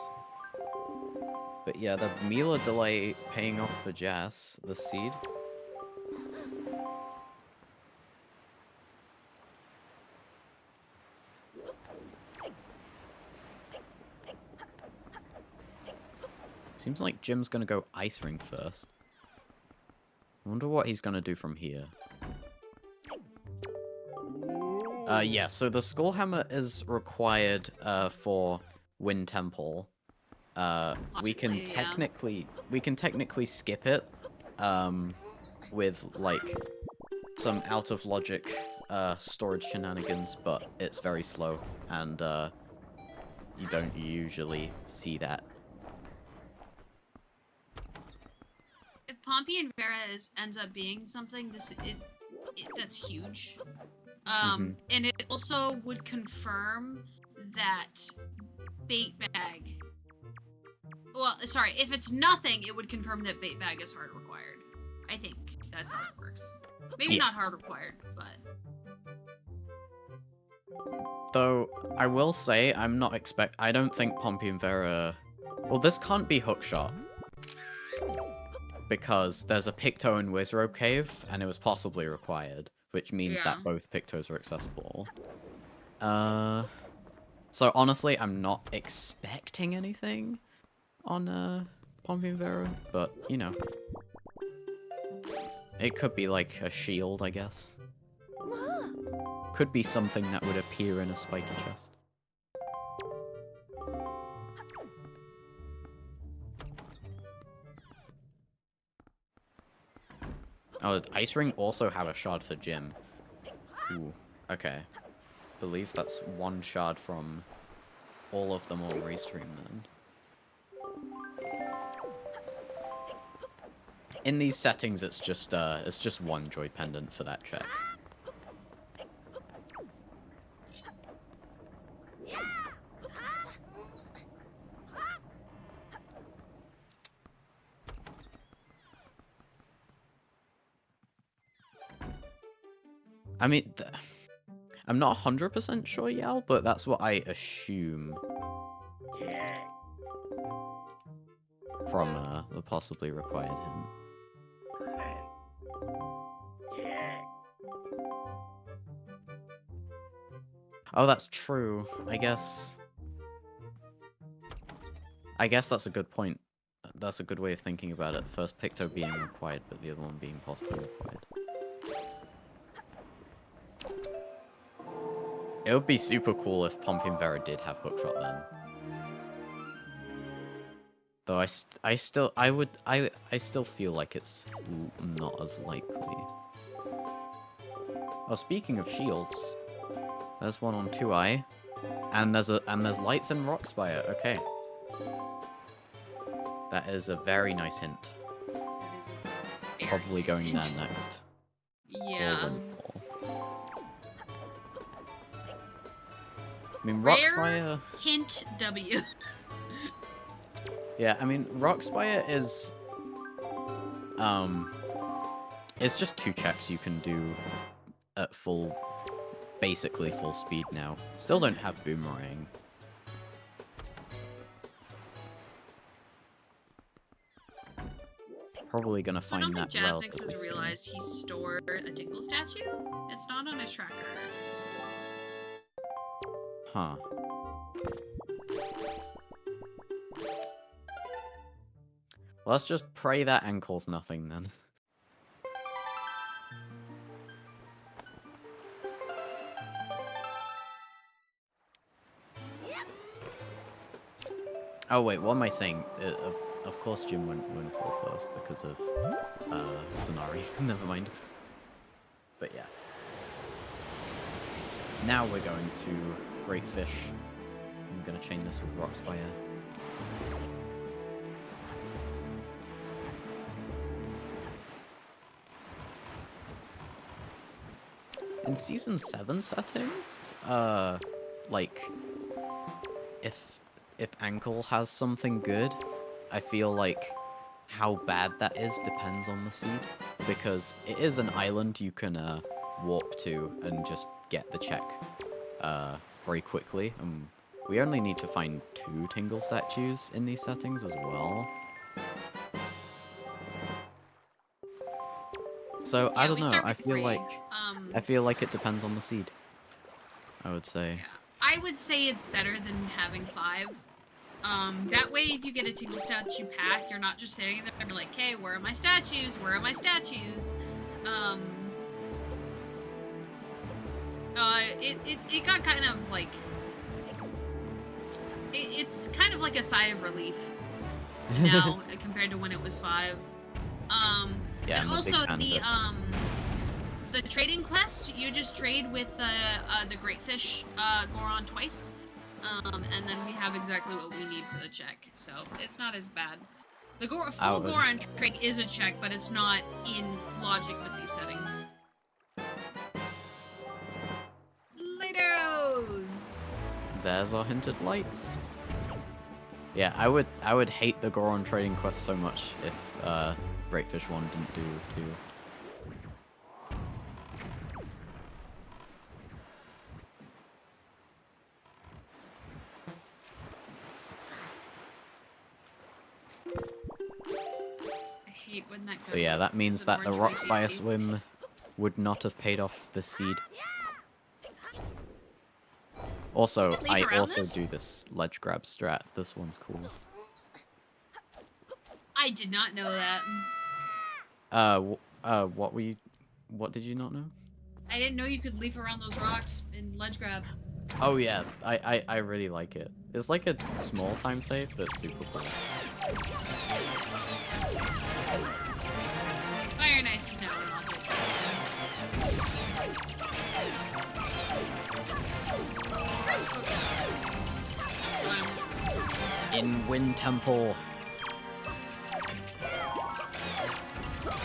But yeah, the Mila delay paying off for Jas, the seed. Seems like Jim's gonna go Ice Ring first. I wonder what he's gonna do from here. Yeah, so the Skullhammer is required for Wind Temple. We can technically skip it with like some out of logic storage shenanigans, but it's very slow, and you don't usually see that. If Pompey and Vera ends up being something, that's huge. And it also would confirm that bait bag. Well, sorry, if it's nothing, it would confirm that bait bag is hard required. I think that's how it works. Maybe not hard required, but. Though I will say I don't think Pompey and Vera. Well, this can't be hookshot because there's a Picto in Wizrobe Cave, and it was possibly required, which means that both Pictos are accessible. So honestly, I'm not expecting anything on Pompey and Vera, but you know, it could be like a shield, I guess. Could be something that would appear in a spiky chest. Oh, Ice Ring also have a shard for Jim. Ooh, okay. Believe that's 1 shard from all of them all restream then. In these settings, it's just 1 joy pendant for that check. I mean, I'm not 100% sure, Yal, but that's what I assume from the possibly required hint. Oh, that's true. I guess that's a good point. That's a good way of thinking about it. First Picto being required, but the other one being possibly required. It would be super cool if Pumping Vera did have Hookshot then. Though I still feel like it's not as likely. Oh, speaking of shields, there's one on 2i, and there's lights in Rockspire. Okay, that is a very nice hint. That is a very Probably nice going hint. there next. Yeah. Or Windfall. I mean, Rare Rockspire. hint W. Yeah, I mean, Rockspire is it's just 2 checks you can do at basically full speed now. Still don't have Boomerang. Probably gonna So I find don't think that Jasnix relatively has soon. realized he stored a Tingle statue. It's not on his tracker. Huh. Let's just pray that ankle's nothing then. Oh wait, what am I saying? Of course Jim went Windfall first because of Sonari. Never mind. But yeah. Now we're going to Great Fish. I'm gonna chain this with Rockspire. In Season 7 settings, like, if Ankle has something good, I feel like how bad that is depends on the seed, because it is an island you can warp to and just get the check very quickly. We only need to find 2 Tingle statues in these settings as well. So Yeah, I don't we know. start I with feel 3. like it depends on the seed. I would say. Yeah, I would say it's better than having 5. That way, if you get a Tingle statue pack, you're not just sitting there and you're like, "Hey, where are my statues? Where are my statues?" It got kind of like it's kind of like a sigh of relief now compared to when it was 5. Yeah, and I'm a big also fan of it. the trading quest, you just trade with the Great Fish Goron twice, and then we have exactly what we need for the check. So it's not as bad. The full Goron trade is a check, but it's not in logic with these settings. Lateros! There's our hinted lights. Yeah, I would hate the Goron trading quest so much if Great Fish 1 didn't do 2. I hate when that. So yeah, that means that the Rockspire swim would not have paid off the seed. Also, I also do this ledge grab strat. This one's cool. I did not know that. What did you not know? I didn't know you could leaf around those rocks in ledge grab. Oh yeah, I really like it. It's like a small time save, but super cool. Fire and Ice is now in logic. In Wind Temple.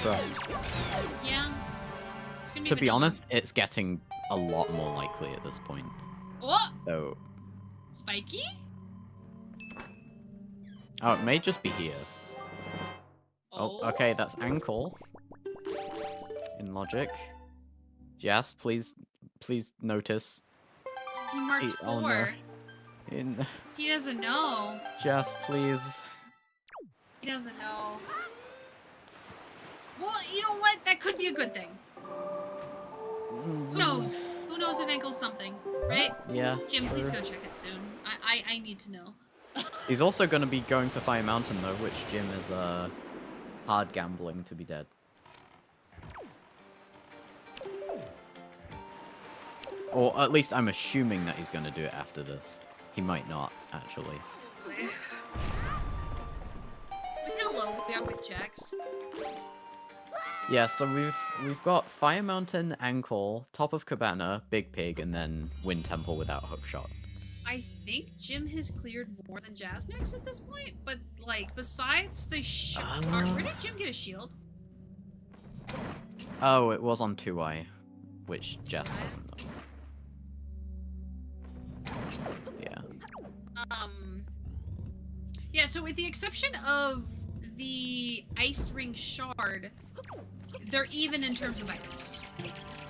Trust. Yeah. It's gonna be To be vanilla. honest, it's getting a lot more likely at this point. Oh! So. Spiky? Oh, it may just be here. Oh, Okay, that's Ankle. In logic. Jas, please notice. He marked 4. Oh no. He doesn't know. Jas, please. He doesn't know. Well, you know what? That could be a good thing. Who knows? Who Who knows if ankle's something, right? Yeah. Jim, please true. go check it soon. I need to know. He's also going to be going to Fire Mountain, though, which Jim is hard gambling to be dead. Or at least I'm assuming that he's going to do it after this. He might not, actually. Look how low we are with checks. Yeah, so we've got Fire Mountain, Ankle, Top of Cabana, Big Pig, and then Wind Temple without Hookshot. I think Jim has cleared more than Jasnix at this point, but like besides the where did Jim get a shield? Oh, it was on 2i, which Jess doesn't know. Yeah. Yeah, so with the exception of the Ice Ring Shard, they're even in terms of items.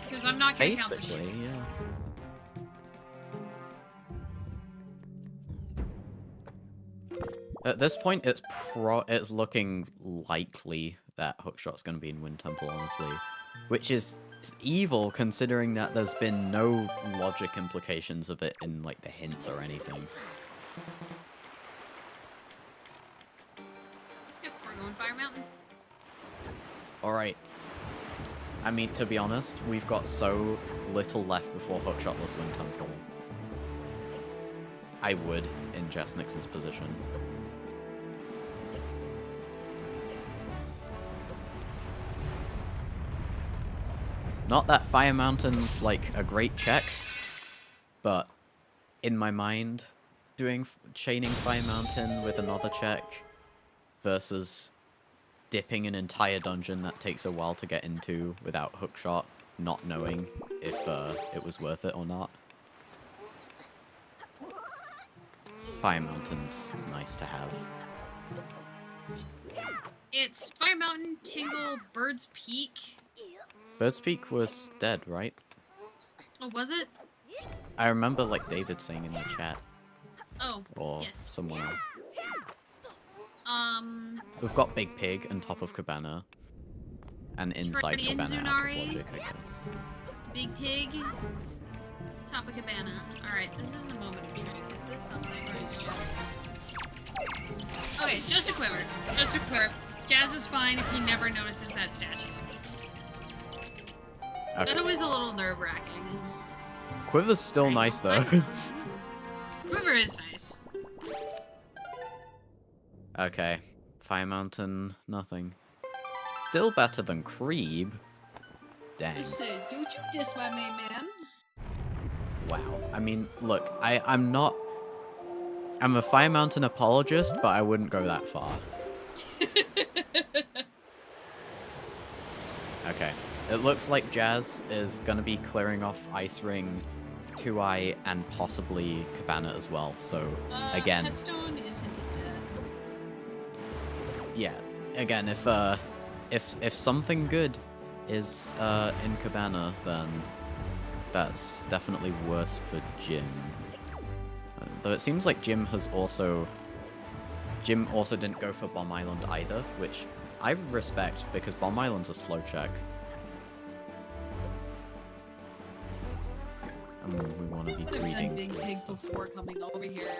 Because I'm not gonna count the shield. Basically, yeah. At this point, it's looking likely that Hookshot's going to be in Wind Temple, honestly. Which is evil, considering that there's been no logic implications of it in, like, the hints or anything. Yep, we're going Fire Mountain. Alright. I mean, to be honest, we've got so little left before Hookshotless Wind Temple. I would, in Jasnix's position. Not that Fire Mountain's, like, a great check, but in my mind, chaining Fire Mountain with another check versus dipping an entire dungeon that takes a while to get into without Hookshot, not knowing if it was worth it or not. Fire Mountain's nice to have. It's Fire Mountain, Tingle, Bird's Peak. Bird's Peak was dead, right? Oh, was it? I remember, like, David saying in the chat. Oh, Or yes. someone else. We've got Big Pig and Top of Cabana. And inside Guardian Cabana out of Zunari. logic, I guess. Big Pig, Top of Cabana. Alright, this is the moment of truth. Is this something or is Jasnix? Okay, just a quiver. Just a quiver. Jazz is fine if he never notices that statue. Okay. That's always a little nerve-wracking. Quiver's still nice, though. Quiver is nice. Okay. Fire Mountain, nothing. Still better than Creeb. Dang. Listen, don't you diss my main man. Wow. I mean, look, I'm not... I'm a Fire Mountain apologist, but I wouldn't go that far. Okay. It looks like Jazz is gonna be clearing off Ice Ring, 2i, and possibly Cabana as well, so, again... Headstone is hinted dead. Yeah, again, if something good is in Cabana, then that's definitely worse for Jim. Though it seems like Jim also didn't go for Bomb Island either, which I respect because Bomb Island's a slow check. We want to be I've greeting done Big for Pig stuff. before coming over here.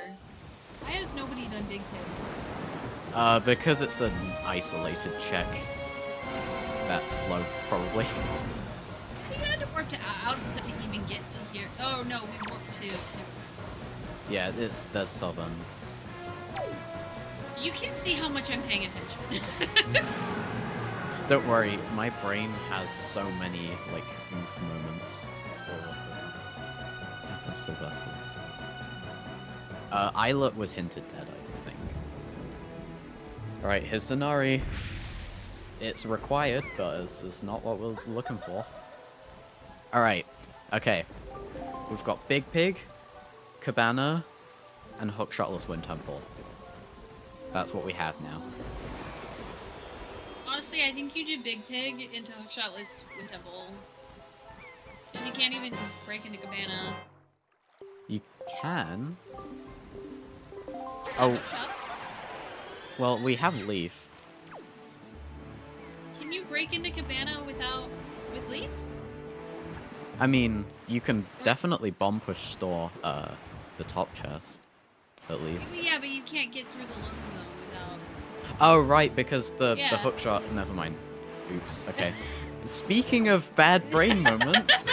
Why has nobody done Big Pig? Because it's an isolated check. That's slow, probably. We had to warp to out to even get to here. Oh no, we warped to. Yeah, there's Southern. You can see how much I'm paying attention. Don't worry, my brain has so many, like, oof moments. Happens to vessels. Islet was hinted dead, I think. Alright, his Zanari. It's required, but it's not what we're looking for. Alright, okay. We've got Big Pig, Cabana, and Hookshotless Wind Temple. That's what we have now. Honestly, I think you did Big Pig into Hookshotless Wind Temple. Because you can't even break into Cabana. You can. Oh. Oh, well, we have Leaf. Can you break into Cabana with Leaf? I mean, you can definitely bomb push store the top chest, at least. Yeah, but you can't get through the load zone without. Oh right, because the Yeah. hook shot. Never mind. Oops. Okay. Speaking of bad brain moments.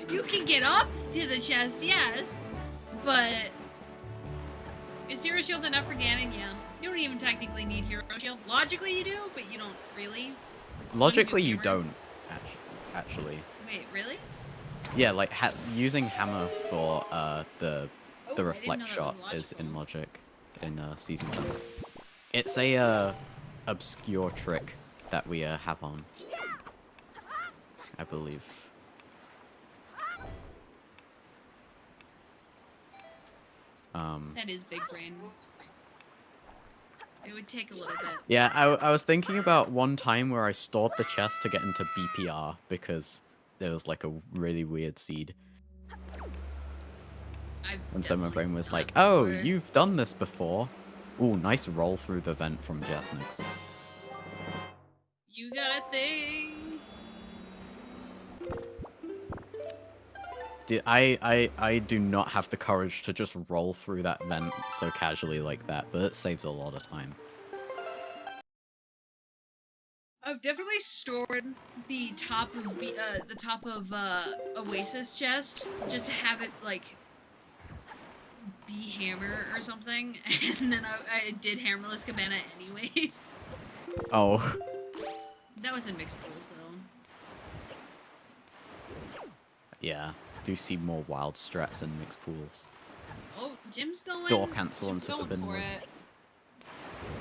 You can get up to the chest, yes, but is Hero Shield enough for Ganon? Yeah. You don't even technically need Hero Shield. Logically you do, but you don't really. Logically, you don't. Actually. Wait, really? Yeah, like using hammer for the Oh, I didn't reflect know that shot was is in logical. logic in season 7. It's a obscure trick that we have on, I believe. That is big brain. It would take a little bit. Yeah, I was thinking about one time where I stored the chest to get into BPR because there was like a really weird seed. And so my brain was like, oh, you've done this before. Ooh, nice roll through the vent from Jasnix. You got a thing. I do not have the courage to just roll through that vent so casually like that, but it saves a lot of time. I've definitely stored the top of Oasis chest just to have it like be hammer or something, and then I did hammerless cabana anyways. Oh. That was in mixed pools though. Yeah, do see more wild strats in mixed pools. Oh, Jim's going. Door cancel Jim's into going forbidden for woods.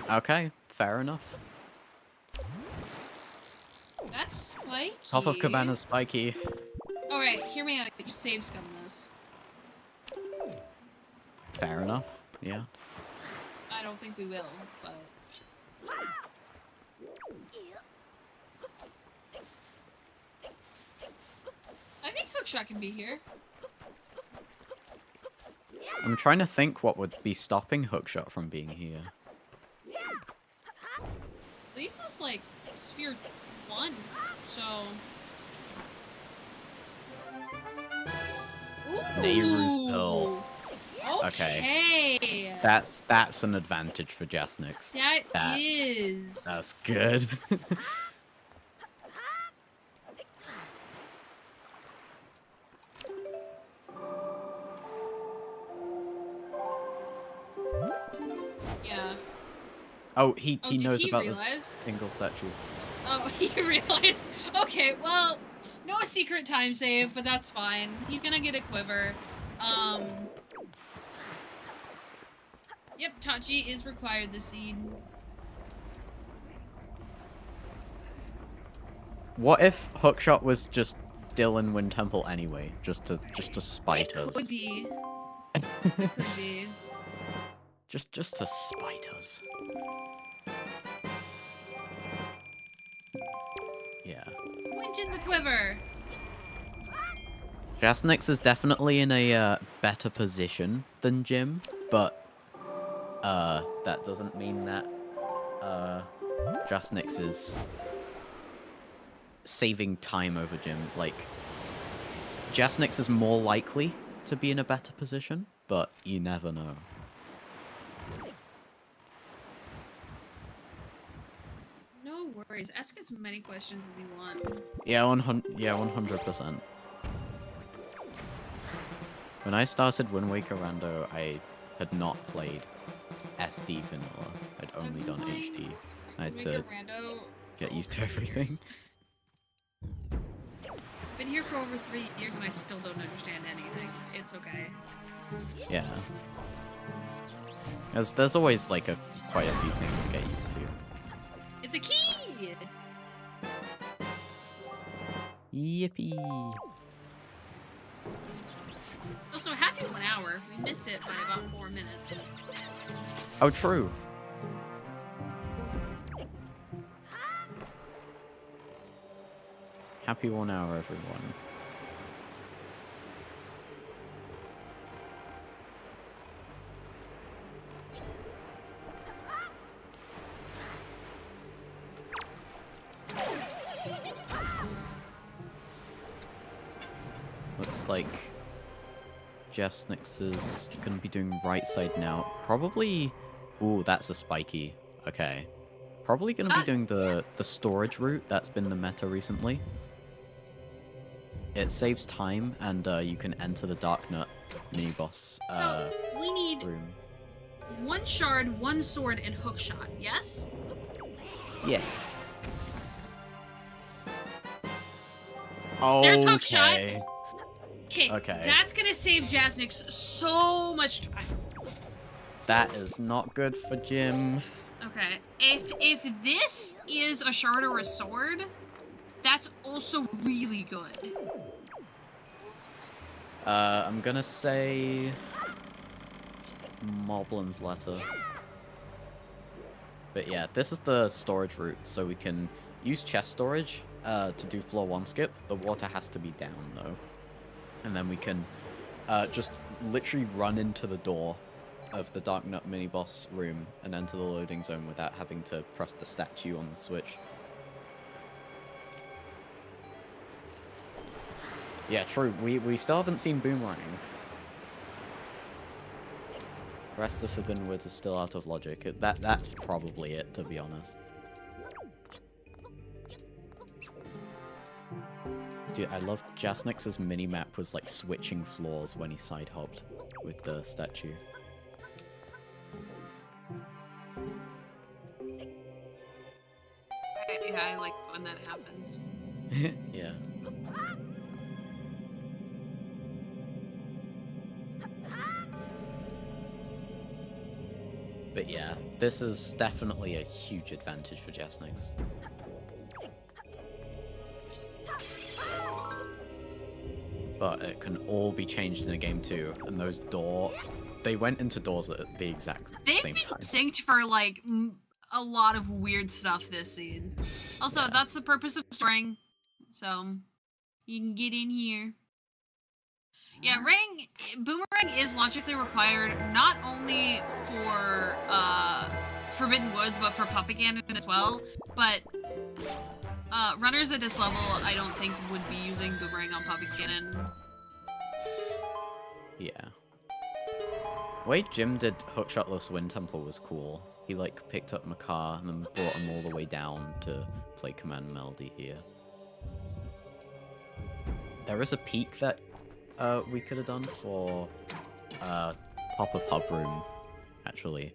it. Okay, fair enough. That's spiky. Top of cabana's spiky. Alright, hear me out. You save scum this. Fair enough, yeah. I don't think we will, but... I think hookshot can be here. I'm trying to think what would be stopping hookshot from being here. Leaf was like sphere 1, so... Nehru's Pearl. Okay. That's an advantage for Jasnix. That is. That's good. Yeah. Oh, he knows about realize? the tingle statues. Oh, he realized. Okay, well, no secret time save, but that's fine. He's gonna get a quiver. Yep, Tachi is required this seed. What if hookshot was just Dylan Wind Temple anyway, just to spite us? Could be. It could be. Just to spite us. Yeah. Point in the quiver. Jasnix is definitely in a better position than Jim, but that doesn't mean that Jasnix is saving time over Jim. Like, Jasnix is more likely to be in a better position, but you never know. No worries. Ask as many questions as you want. Yeah, 100%. When I started Wind Waker Rando, I had not played SD vanilla. I'd only done HD. I had to get used to everything. I've been here for over 3 years and I still don't understand anything. It's okay. Yeah. There's always like quite a few things to get used to. It's a key! Yippee! Also, happy 1 hour. We missed it by about 4 minutes. Oh, true. Happy 1 hour, everyone. Looks like Jasnix is gonna be doing right side now. Probably... Ooh, that's a spiky. Okay. Probably gonna be doing the storage route. That's been the meta recently. It saves time, and you can enter the Dark Nut mini-boss So, we need room. 1 shard, 1 sword, and hook shot, yes? Yeah. There's hook shot. Okay. Okay, that's gonna save Jasnix so much time. That is not good for Jim. Okay, if this is a shard or a sword, that's also really good. I'm gonna say Moblin's letter. But yeah, this is the storage route, so we can use chest storage to do floor 1 skip. The water has to be down though. And then we can just literally run into the door of the Dark Nut mini-boss room and enter the loading zone without having to press the statue on the switch. Yeah, true. We still haven't seen Boomerang. The rest of Forbidden Woods is still out of logic. That's probably it, to be honest. Dude, I love Jasnix's mini-map was like switching floors when he side-hopped with the statue. Yeah, I like when that happens. Yeah. But yeah, this is definitely a huge advantage for Jasnix. But it can all be changed in a game too, and those they went into doors at the exact same time. They've been synced for like a lot of weird stuff this scene. Also, Yeah. that's the purpose of storing, so you can get in here. Yeah, Boomerang is logically required not only for Forbidden Woods, but for Puppet Cannon as well. But runners at this level, I don't think would be using Boomerang on Puppet Cannon. Yeah. The way Jim did Hookshotless Wind Temple was cool. He like picked up Makar and then brought him all the way down to play Command Melody here. There is a peak that we could have done for Pop of Hub Room, actually.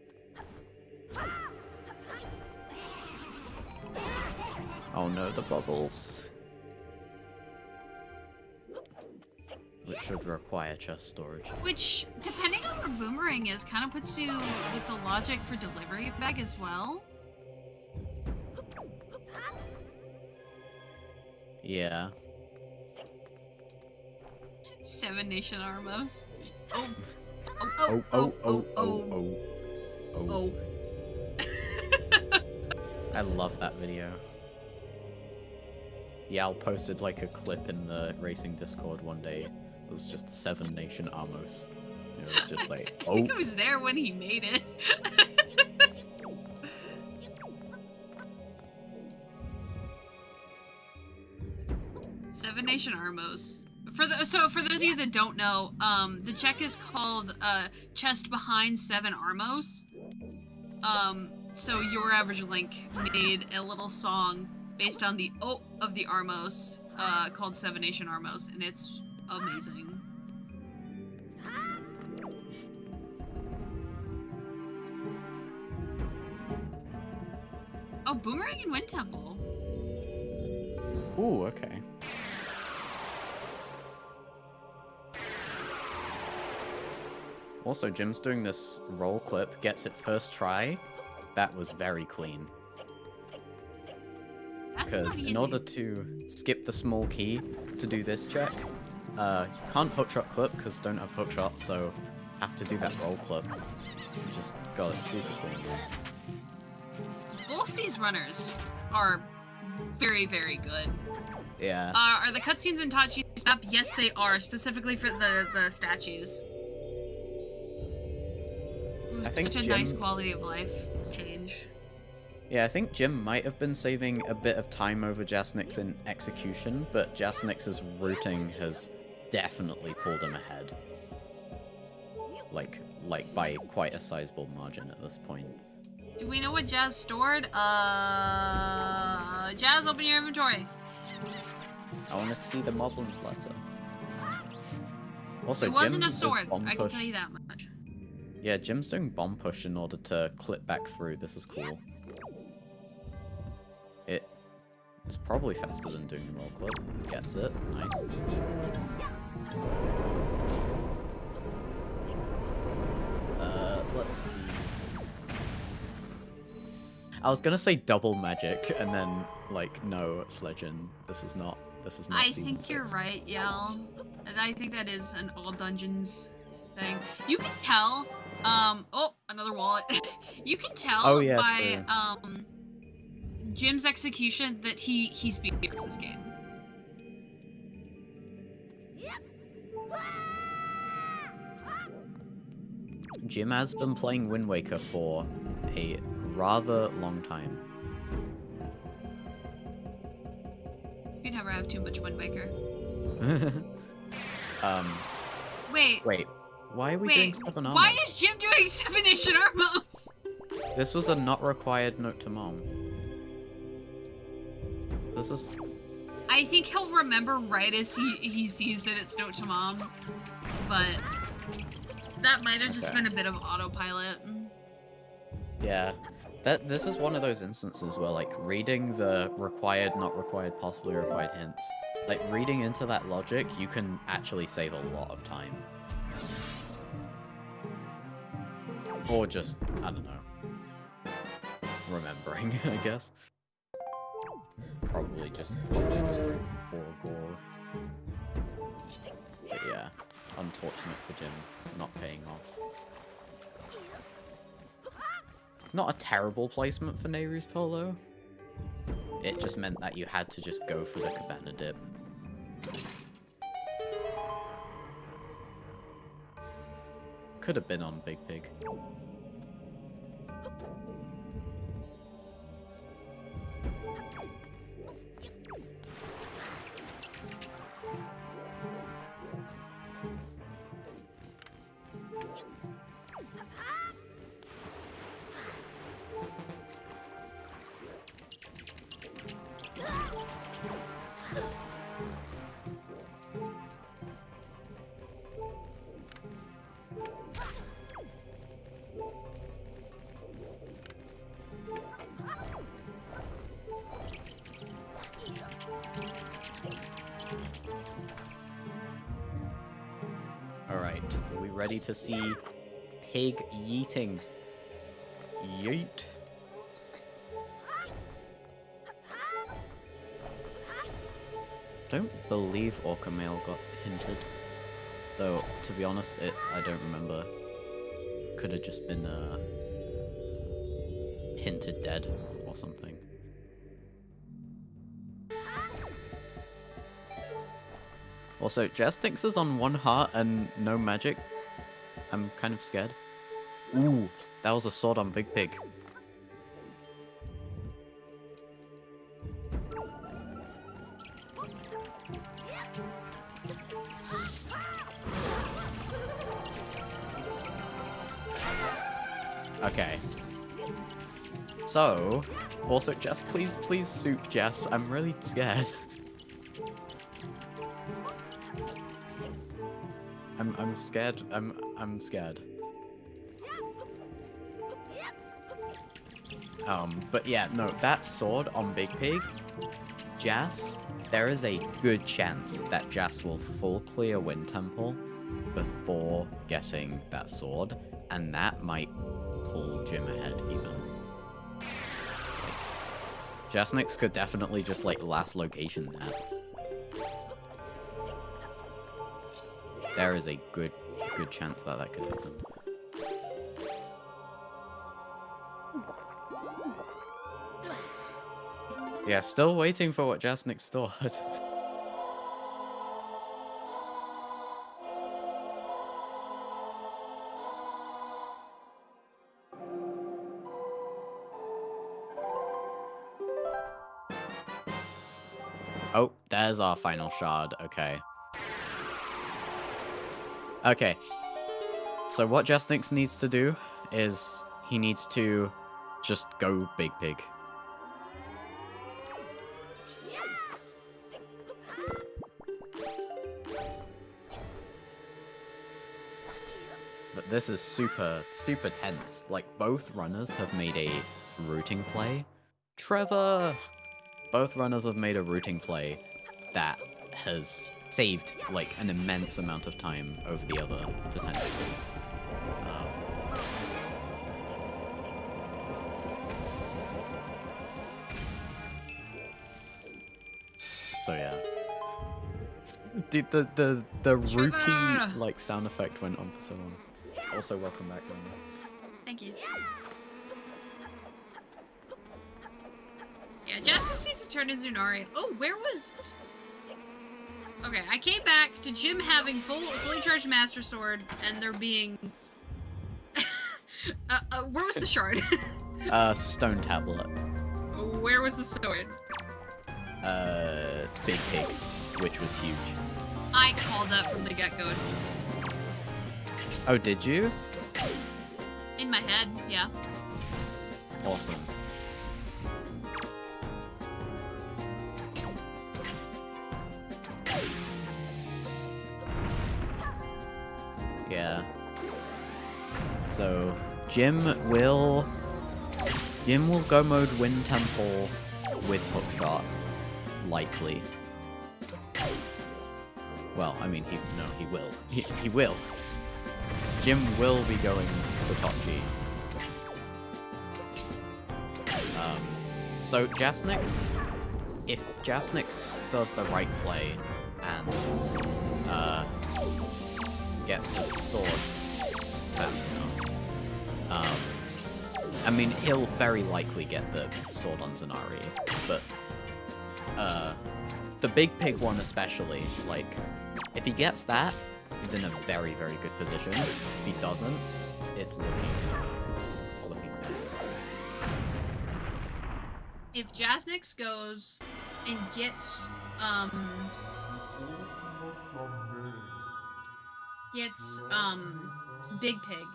Oh no, the bubbles. Which would require chest storage. Which, depending on where Boomerang is, kind of puts you with the logic for delivery bag as well. Yeah. 7 Nation Armos. Oh. I love that video. Yal posted like a clip in the racing Discord one day. It was just 7 Nation Amos. It was just like, I think I was there when he made it. Seven Nation Armos. For those of you that don't know, the check is called Chest Behind 7 Armos. So Your Average Link made a little song based on the O of the Armos, called 7 Nation Armos, and it's amazing. Oh, Boomerang and Wind Temple. ooh, okay. Also, Jim's doing this roll clip, gets it first try. That was very clean. Because in order to skip the small key to do this check, can't hookshot clip because don't have hookshot, so have to do that roll clip. Just got it super clean. Both these runners are very, very good. Yeah. Are the cutscenes in Tachi's map? Yes, they are, specifically for the statues. I think Such a nice quality of life change. Yeah, I think Jim might have been saving a bit of time over Jasnix in execution, but Jasnix's routing has definitely pulled him ahead. Like by quite a sizable margin at this point. Do we know what Jazz stored? Jazz, open your inventory. I want to see the Moblin's letter. Also, It wasn't Jim a sword, is bomb I can push. tell you that much. Yeah, Jim's doing bomb push in order to clip back through. This is cool. It's probably faster than doing the roll clip. Gets it. Nice. Let's see. I was gonna say double magic, and then like, no, it's legend. This is not. I season think 6. you're right, yeah. I think that is an all dungeons thing. You can tell. Oh, another wallet. You can tell by true. Jim's execution that he speeds this game. Jim has been playing Wind Waker for a rather long time. You can never have too much Wind Waker. Wait. Wait. Why are we doing 7 armor? Why is Jim doing 7-ish in Armos? This was a not required note to mom. This is... I think he'll remember right as he sees that it's note to mom. But that might have just been a bit of autopilot. Yeah. This is one of those instances where, like, reading the required, not required, possibly required hints, like, reading into that logic, you can actually save a lot of time. Or just, I don't know, remembering, I guess. Probably just gore. But yeah, unfortunate for Jim, not paying off. Not a terrible placement for Nehru's Polo. It just meant that you had to just go for the Cabana dip. Could have been on Big Pig. Alright, are we ready to see pig yeeting? Yeet. Don't believe Orca Male got hinted. Though, to be honest, I don't remember. Could have just been hinted dead or something. Also, Jasnix is on 1 heart and no magic. I'm kind of scared. Ooh, that was a sword on Big Pig. Okay. So, also, Jess, please soup Jess. I'm really scared. I'm scared. I'm scared. But yeah, no, that sword on Big Pig, Jas, there is a good chance that Jas will full clear Wind Temple before getting that sword, and that might pull Jim ahead even. Like, Jasnix could definitely just like last location that. There is a good chance that that could happen. Yeah, still waiting for what Jasnix stored. Oh, there's our final shard, okay. Okay. So what Jasnix needs to do is he needs to just go Big Pig. But this is super, super tense. Like, both runners have made a routing play. Trevor! Both runners have made a routing play that has saved, like, an immense amount of time over the other, potentially. So, yeah. Dude, the rookie, like, sound effect went on for so long. Also, welcome back, Roma. Thank you. Yeah, Jasnix needs to turn in Zunari. Oh, where was... Okay, I came back to Jim having fully charged Master Sword, and there being... where was the shard? Stone tablet. Where was the sword? Big Pig, which was huge. I called that from the get-go. Oh, did you? In my head, yeah. Awesome. Yeah. So, Jim will go mode Wind Temple with Hookshot, likely. Well, I mean, he will. He will. Jim will be going Hitachi. So Jasnix, if Jasnix does the right play and gets his swords fast enough, I mean, he'll very likely get the sword on Zanari, but the Big Pig one especially, like, if he gets that, he's in a very, very good position. If he doesn't, it's looking bad. If Jasnix goes and gets Big Pig,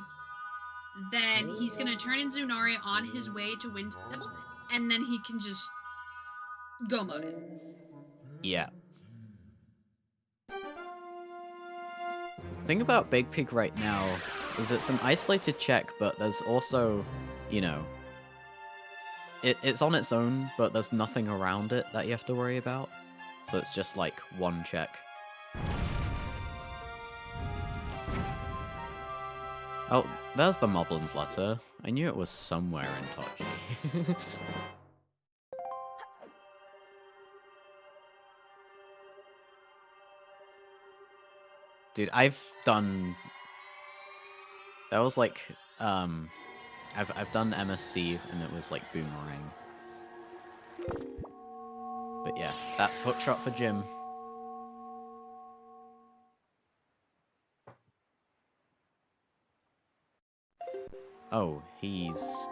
then he's gonna turn in Zunari on his way to Wind Temple, and then he can just go mode it. Yeah. Thing about Big Pig right now is it's an isolated check, but there's also, you know, it's on its own, but there's nothing around it that you have to worry about. So it's just like one check. Oh, there's the Moblin's letter. I knew it was somewhere in Tochi. Dude, I've done... That was like, I've done MSC, and it was like Boomerang. But yeah, that's Hookshot for Jim. Oh, he's...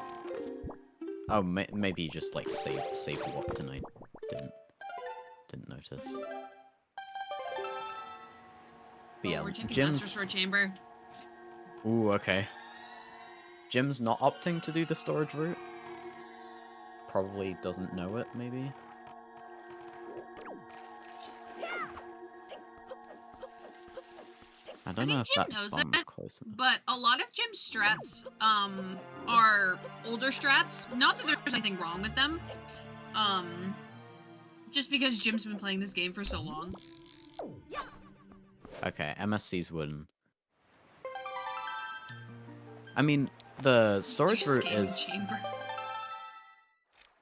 Oh, maybe he just like saved what tonight. Didn't notice. But yeah, We're checking Jim's... Master Sword Chamber. Ooh, okay. Jim's not opting to do the storage route. Probably doesn't know it, maybe. I don't know if Jim that knows bomb's it, close enough. but a lot of Jim's strats are older strats. Not that there's anything wrong with them. Just because Jim's been playing this game for so long. Okay, MSC's wooden. I mean, the storage route is... Chamber.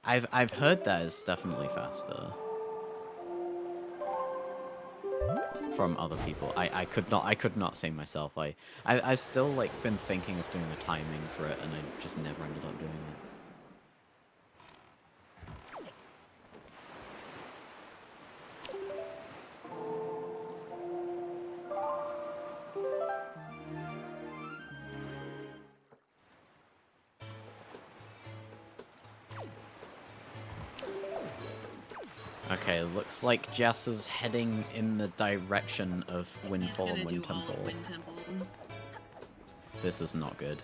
I've heard that is definitely faster. From other people. I could not say myself. I've still like been thinking of doing the timing for it, and I just never ended up doing it. Okay, looks like Jess is heading in the direction of Windfall and Wind Temple. Wind Temple. This is not good.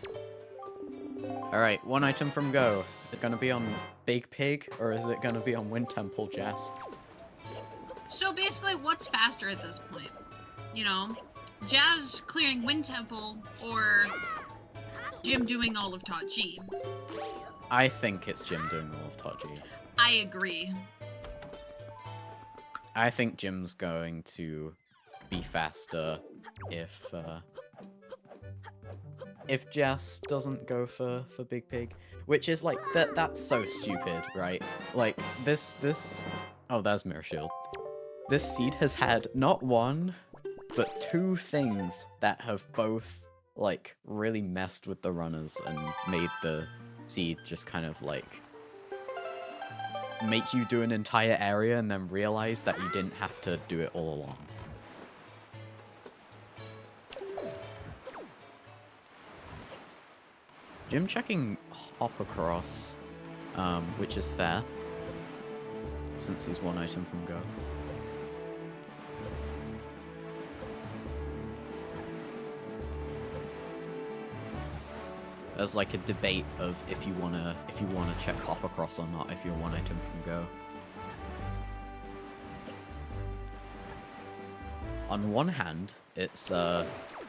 Alright, one item from go. Is it gonna be on Big Pig, or is it gonna be on Wind Temple, Jess? So basically, what's faster at this point? You know, Jazz clearing Wind Temple, or Jim doing all of Tot G? I think it's Jim doing all of Tot G. I agree. I think Jim's going to be faster if Jess doesn't go for Big Pig, which is like that's so stupid, right? Like this oh, there's Mirror Shield. This seed has had not one but two things that have both like really messed with the runners and made the seed just kind of like make you do an entire area and then realize that you didn't have to do it all along. Jim checking hop across, which is fair, since he's one item from go. There's like a debate of if you wanna check hop across or not if you're one item from go. On one hand, it's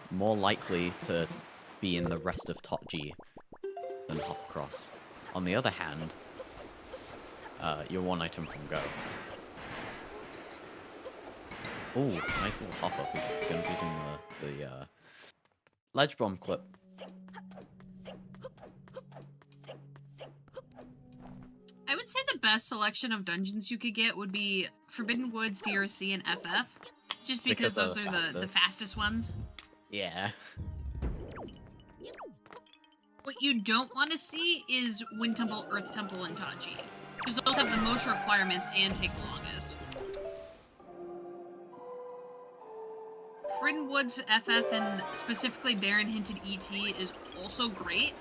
more likely to be in the rest of Tot G than hop across. On the other hand, you're one item from go. Ooh, nice little hop up. He's gonna be doing the ledge bomb clip. I would say the best selection of dungeons you could get would be Forbidden Woods, DRC, and FF. Just because those are the fastest ones. Yeah. What you don't want to see is Wind Temple, Earth Temple, and Taji. Because those have the most requirements and take the longest. Forbidden Woods, FF, and specifically Baron Hinted ET is also great.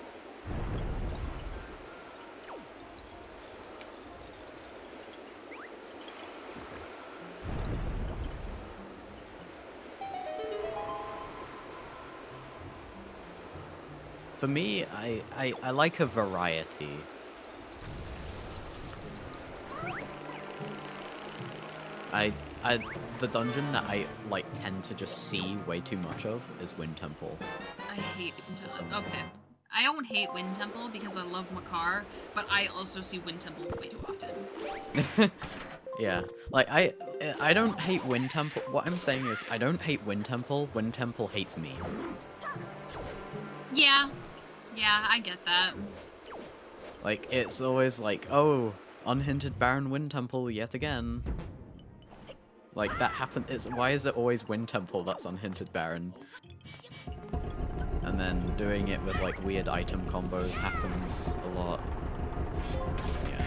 For me, I like a variety. The dungeon that I like tend to just see way too much of is Wind Temple. I hate Wind Temple. Okay. I don't hate Wind Temple because I love Makar, but I also see Wind Temple way too often. Yeah, like I don't hate Wind Temple. What I'm saying is I don't hate Wind Temple. Wind Temple hates me. Yeah. Yeah, I get that. Like, it's always like, oh, unhinted Baron Wind Temple yet again. Like, that happened. Why is it always Wind Temple that's unhinted Baron? And then doing it with, like, weird item combos happens a lot. Yeah.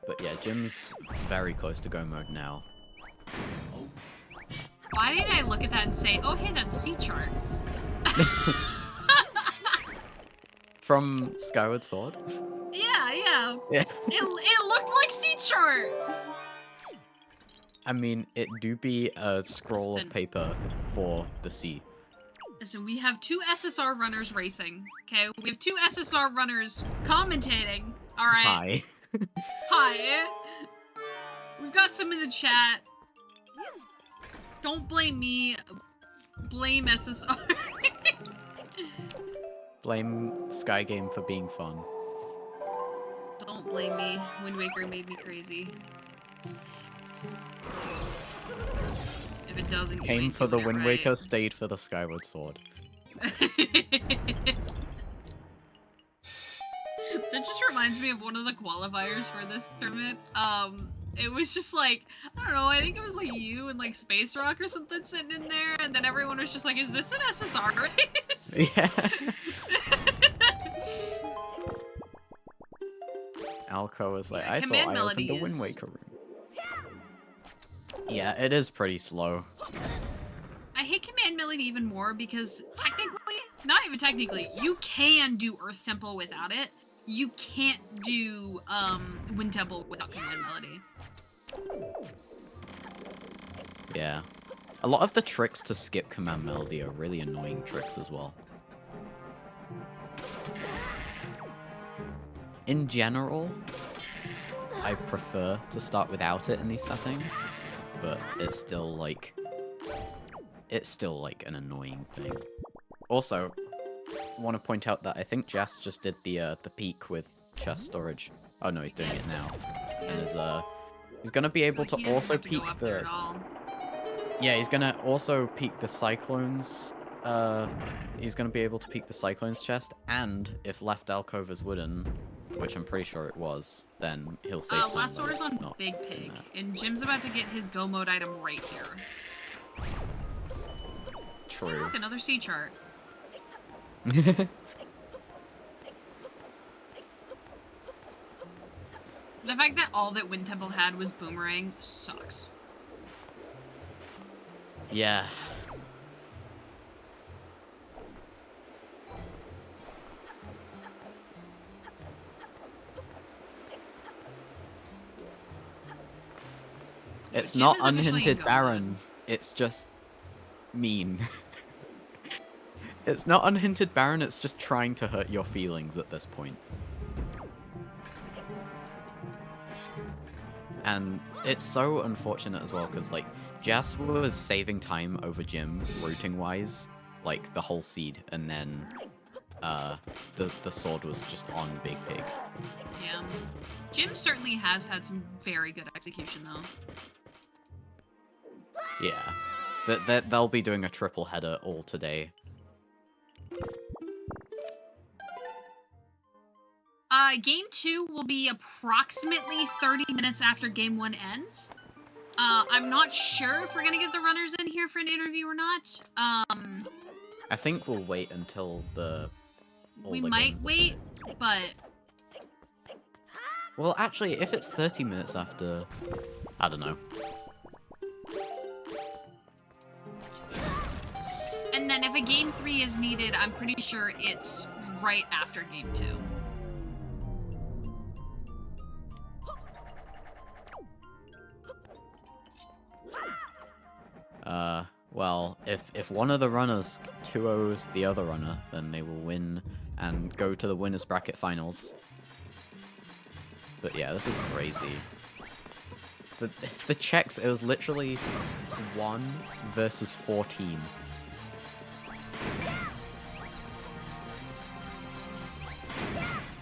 But yeah, Jim's very close to go mode now. Why did I look at that and say, oh hey, that's C-chart? From Skyward Sword? Yeah. Yeah. It looked like C-chart! I mean, it do be a scroll Listen. of paper for the sea. Listen, we have two SSR runners racing, okay? We have two SSR runners commentating, alright? Hi. Hi. We've got some in the chat. Don't blame me. Blame SSR. Blame Sky Game for being fun. Don't blame me. Wind Waker made me crazy. If it doesn't, you Came ain't for the doing it Wind right. Waker, stayed for the Skyward Sword. That just reminds me of one of the qualifiers for this tournament. It was just like, I don't know, I think it was like you and like Space Rock or something sitting in there, and then everyone was just like, is this an SSR race? Yeah. Alco was like, Yeah, I Command thought I opened the Melody Wind is- Waker room. Yeah, it is pretty slow. I hate Command Melody even more because technically not even technically. You can do Earth Temple without it. You can't do Wind Temple without Command Melody. Yeah. A lot of the tricks to skip Command Melody are really annoying tricks as well. In general, I prefer to start without it in these settings, but it's still like an annoying thing. Also, want to point out that I think Jas just did the peak with chest storage. Oh no, he's doing it now, and he's gonna be able to also peak the. Yeah, he's gonna also peak the Cyclones. He's gonna be able to peak the Cyclones chest, and if left alcove is wooden, which I'm pretty sure it was, then he'll save time. Last order's on Big Pig, and Jim's about to get his go mode item right here. True. Oh, look, another sea chart. The fact that all that Wind Temple had was Boomerang sucks. Yeah. It's not unhinted Baron, it's just mean. It's not unhinted Baron, it's just trying to hurt your feelings at this point. And it's so unfortunate as well, because like, Jas was saving time over Jim, routing-wise, like the whole seed, and then the sword was just on Big Pig. Yeah. Jim certainly has had some very good execution, though. Yeah. They'll be doing a triple header all today. Game 2 will be approximately 30 minutes after Game 1 ends. I'm not sure if we're gonna get the runners in here for an interview or not. I think we'll wait until we might wait, but... Well, actually, if it's 30 minutes after... I don't know. And then if a Game 3 is needed, I'm pretty sure it's right after Game 2. Well, if one of the runners 2-0s the other runner, then they will win and go to the winners bracket finals. But yeah, this is crazy. The checks, it was literally 1 versus 14.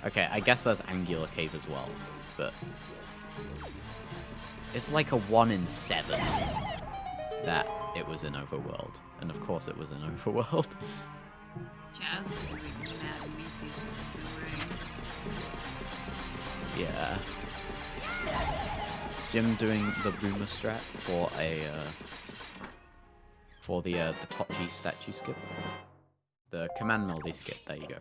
Okay, I guess there's Angular Cave as well, but it's like a 1 in 7 that it was in Overworld, and of course it was in Overworld. Jazz is gonna be mad when he sees this boomerang. Yeah. Jim doing the boomer strat for the Tochi statue skip. The command melody skip, there you go.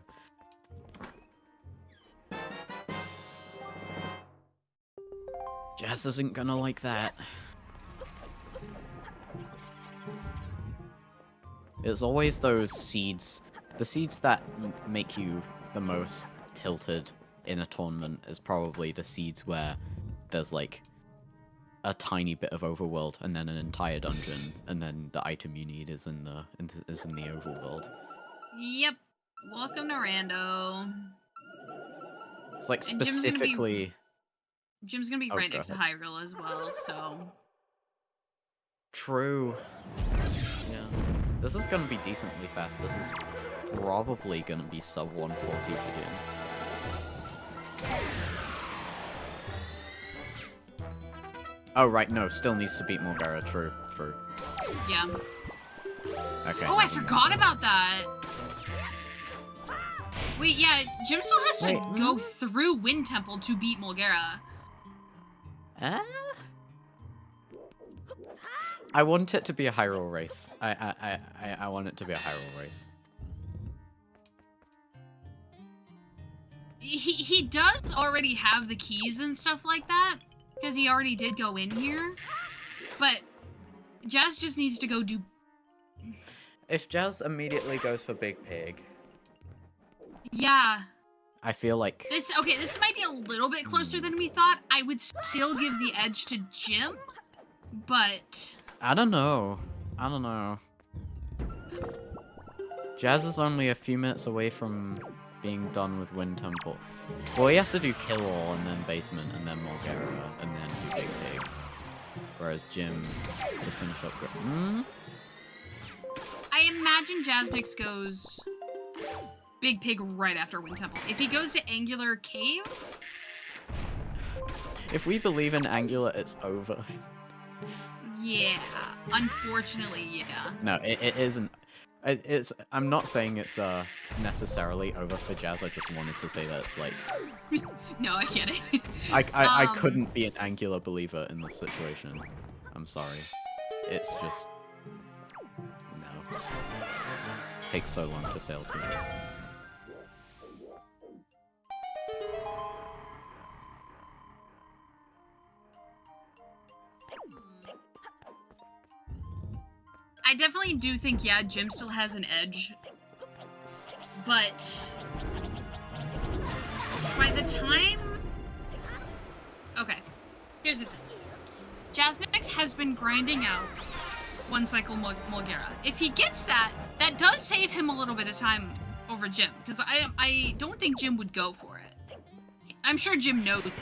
Jazz isn't gonna like that. It's always those seeds, the seeds that make you the most tilted in a tournament is probably the seeds where there's like a tiny bit of overworld and then an entire dungeon, and then the item you need is in the overworld. Yep. Welcome to Rando. It's like specifically. Jim's gonna be right next to Hyrule as well, so. True. Yeah. This is gonna be decently fast. This is probably gonna be sub 140 for Jim. Oh, right, no, still needs to beat Morgara. True. Yeah. Okay. Oh, I forgot about that! Wait, yeah, Jim still has to go through Wind Temple to beat Morgara. I want it to be a Hyrule race. I want it to be a Hyrule race. He does already have the keys and stuff like that, because he already did go in here. But Jazz just needs to go do. If Jazz immediately goes for Big Pig, Yeah. I feel like This might be a little bit closer than we thought. I would still give the edge to Jim, but I don't know. Jazz is only a few minutes away from being done with Wind Temple. Well, he has to do Kill All and then Basement and then Mulgera and then Big Pig. Whereas Jim has to finish up. I imagine Jasnix goes Big Pig right after Wind Temple. If he goes to Angular Cave, If we believe in Angular, it's over. yeah. Unfortunately, yeah. No, it isn't. It's. I'm not saying it's necessarily over for Jazz. I just wanted to say that it's like No, I get it. I couldn't be an Angular believer in this situation. I'm sorry. It's just no. Takes so long to sail to. I definitely do think, yeah, Jim still has an edge. But by the time... Okay, here's the thing. Jasnix has been grinding out one cycle Mulgera. If he gets that, that does save him a little bit of time over Jim. Because I don't think Jim would go for it. I'm sure Jim knows it.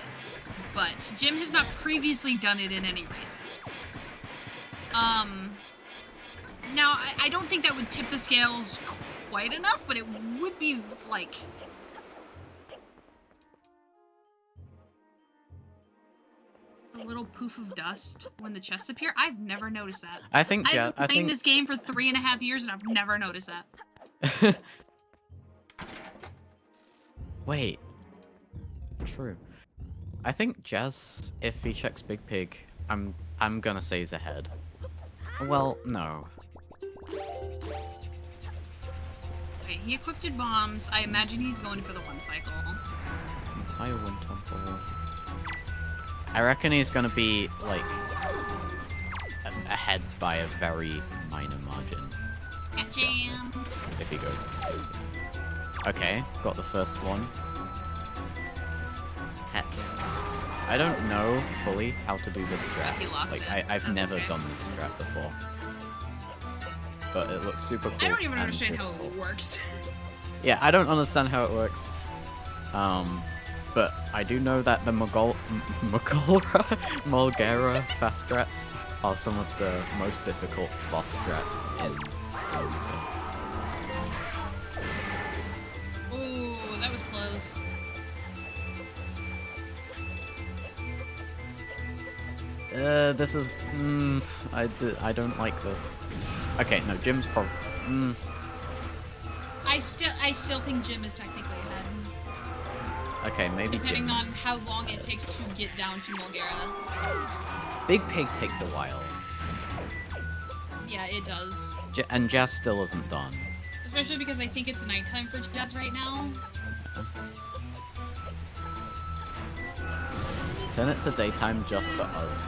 But Jim has not previously done it in any races. Now, I don't think that would tip the scales quite enough, but it would be, like... a little poof of dust when the chests appear. I've never noticed that. I've been playing this game for 3.5 years and I've never noticed that. Wait. True. I think Jazz, if he checks Big Pig, I'm gonna say he's ahead. Well, no. Okay, he equipped bombs. I imagine he's going for the one cycle. Entire Wind Temple. I reckon he's gonna be, like, ahead by a very minor margin. Gotcha. If he goes. Okay, got the first one. Heck. I don't know fully how to do this strat. He lost like, it. I've That's never okay. done this strat before. But it looks super cool. I don't even and understand how difficult. it works. Yeah, I don't understand how it works. But I do know that the Mulgera fast strats are some of the most difficult boss strats in Zelda. Oh, that was close. This is... I don't like this. Okay, no, Jim's probably... I still think Jim is technically ahead. Okay, maybe Depending on Jim's... how long it takes to get down to Mulgera. Big Pig takes a while. Yeah, it does. And Jazz still isn't done. Especially because I think it's nighttime for Jazz right now. Turn it to daytime just for us.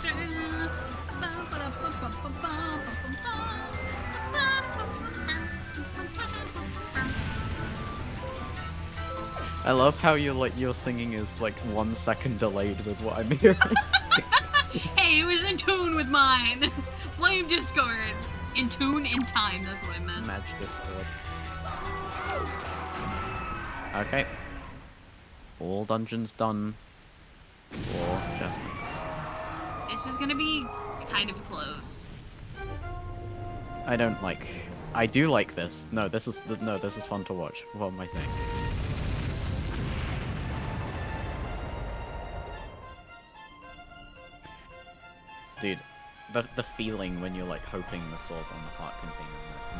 I love how your singing is like 1 second delayed with what I'm hearing. Hey, it was in tune with mine. Blame Discord. In tune, in time, that's what I meant. Match Discord. Okay. All dungeons done for Jasnix. This is gonna be kind of close. I don't like... I do like this. No, this is fun to watch. What am I saying? Dude, the feeling when you're like hoping the sword's on the heart container and it's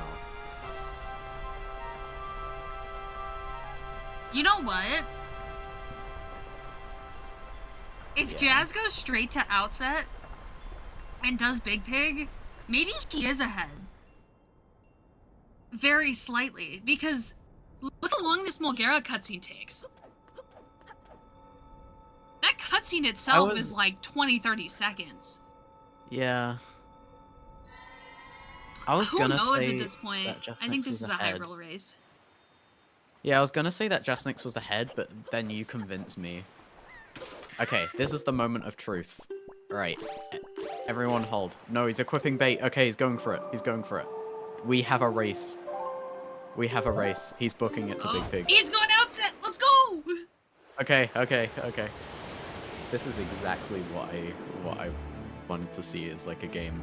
not. You know what? If Jazz goes straight to outset and does Big Pig, maybe he is ahead. Very slightly, because look how long this Mulgera cutscene takes. That cutscene itself is like 20-30 seconds. Yeah. I was Who gonna knows say at this point? that I think Jasnix this was is a high ahead. roll race. Yeah, I was gonna say that Jasnix was ahead, but then you convinced me. Okay, this is the moment of truth. Alright, everyone hold. No, he's equipping bait. Okay, he's going for it. He's going for it. We have a race. We have a race. He's booking it to Big Pig. He's going outset. Let's go. Okay. This is exactly what I wanted to see is like a game.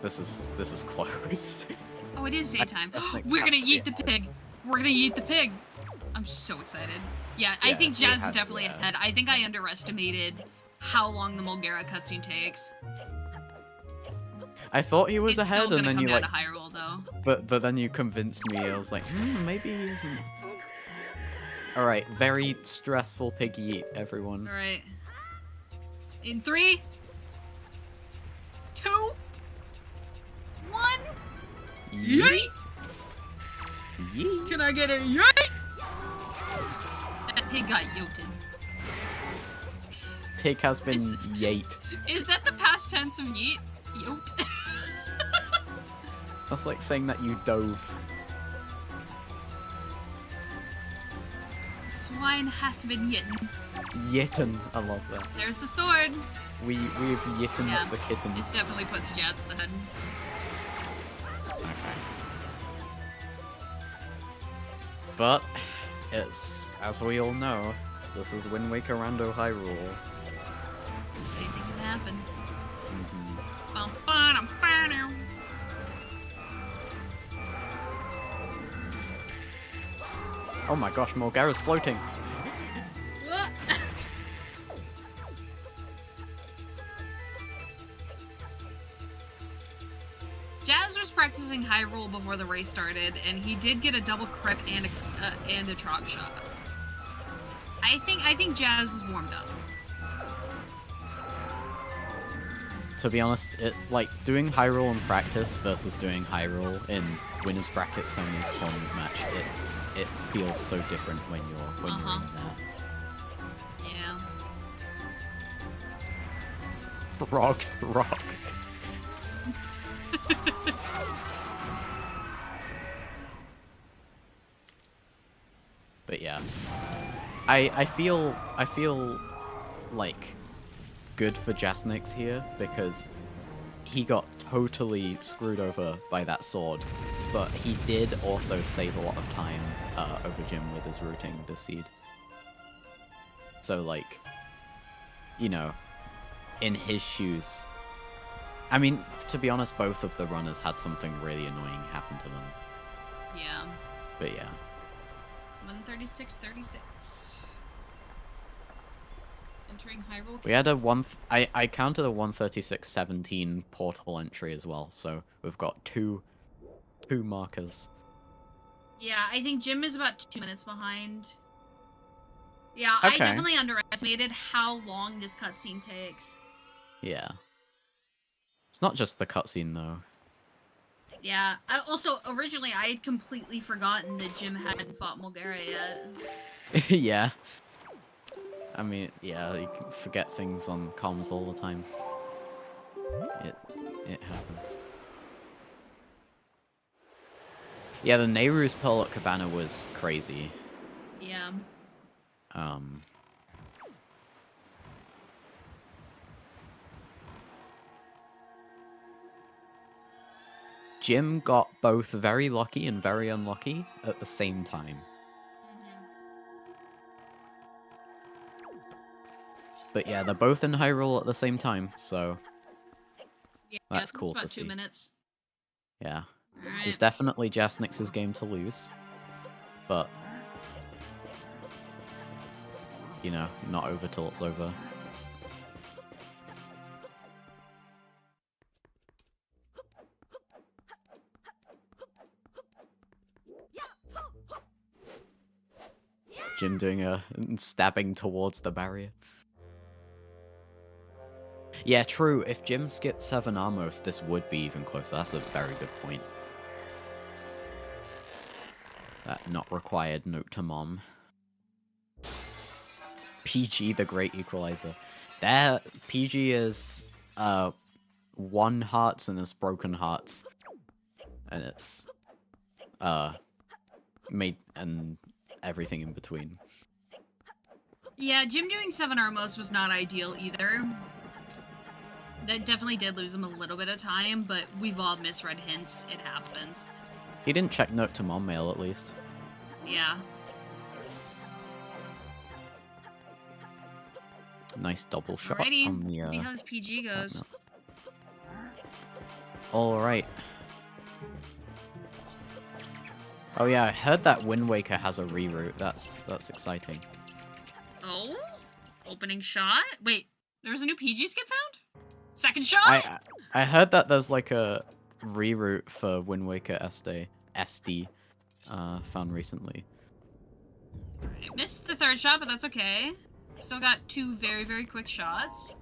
This is close. Oh, it is daytime. Jasnix We're has gonna to be eat the ahead. pig. We're gonna eat the pig. I'm so excited. Yeah, I Yeah, think we Jazz have is to, definitely yeah. ahead. I think I underestimated how long the Mulgara cutscene takes. I thought he was It's still ahead, gonna and then come you down like, to high roll though. but then you convinced me. I was like, maybe he isn't. All right, very stressful pig yeet, everyone. All right. In 3, 2, 1. Yeet! Yeet. Can I get a yeet? That pig got yoted. Pig has been Is- yeet. Is that the past tense of yeet? Yote? That's like saying that you dove. Swine hath been yitten. Yitten. I love that. There's the sword. We've yitten Yeah, the kitten. This definitely puts Jazz ahead. Okay. But it's, as we all know, this is Wind Waker Rando Hyrule. Anything can happen. Mhm. Bum, ba-dum, ba-dum. Oh my gosh, Mulgara's floating. Whoa. Jazz was practicing high roll before the race started, and he did get a double crit and a trot shot. I think Jazz is warmed up. To be honest, it like doing high roll in practice versus doing high roll in winners bracket summons tournament match. It feels so different when you're in there. Yeah. Rock. But yeah, I feel like good for Jasnix here because he got totally screwed over by that sword, but he did also save a lot of time over Jim with his routing the seed. So like, you know, in his shoes. I mean, to be honest, both of the runners had something really annoying happen to them. Yeah. But yeah. 136.36. Entering high roll. We had a I counted a 136.17 portal entry as well, so we've got two markers. Yeah, I think Jim is about 2 minutes behind. Yeah, Okay. I definitely underestimated how long this cutscene takes. Yeah. It's not just the cutscene though. Yeah. Also, originally, I had completely forgotten that Jim hadn't fought Mulgara yet. Yeah. I mean, yeah, you can forget things on comms all the time. It happens. Yeah, the Nehru's Pearl at Cabana was crazy. Yeah. Jim got both very lucky and very unlucky at the same time. But yeah, they're both in Hyrule at the same time, so Yeah, that's cool it's about to 2 see. minutes. Yeah. This is Alright. definitely Jasnix's game to lose. But, you know, not over till it's over. Jim doing a stabbing towards the barrier. Yeah, true. If Jim skipped 7 Amos, this would be even closer. That's a very good point. That not required note to mom. PG, the great equalizer. There, PG is 1 hearts and is broken hearts. and it's made and everything in between. Yeah, Jim doing 7R most was not ideal either. That definitely did lose him a little bit of time, but we've all misread hints. It happens. He didn't check note to mom mail at least. Yeah. Nice double shot Alrighty, on the see how this PG goes. Alright. Oh yeah, I heard that Wind Waker has a reroute. That's exciting. Oh? Opening shot? Wait, there was a new PG skip found? Second shot? I heard that there's like a reroute for Wind Waker SD found recently. Alright, missed the third shot, but that's okay. Still got 2 very, very quick shots.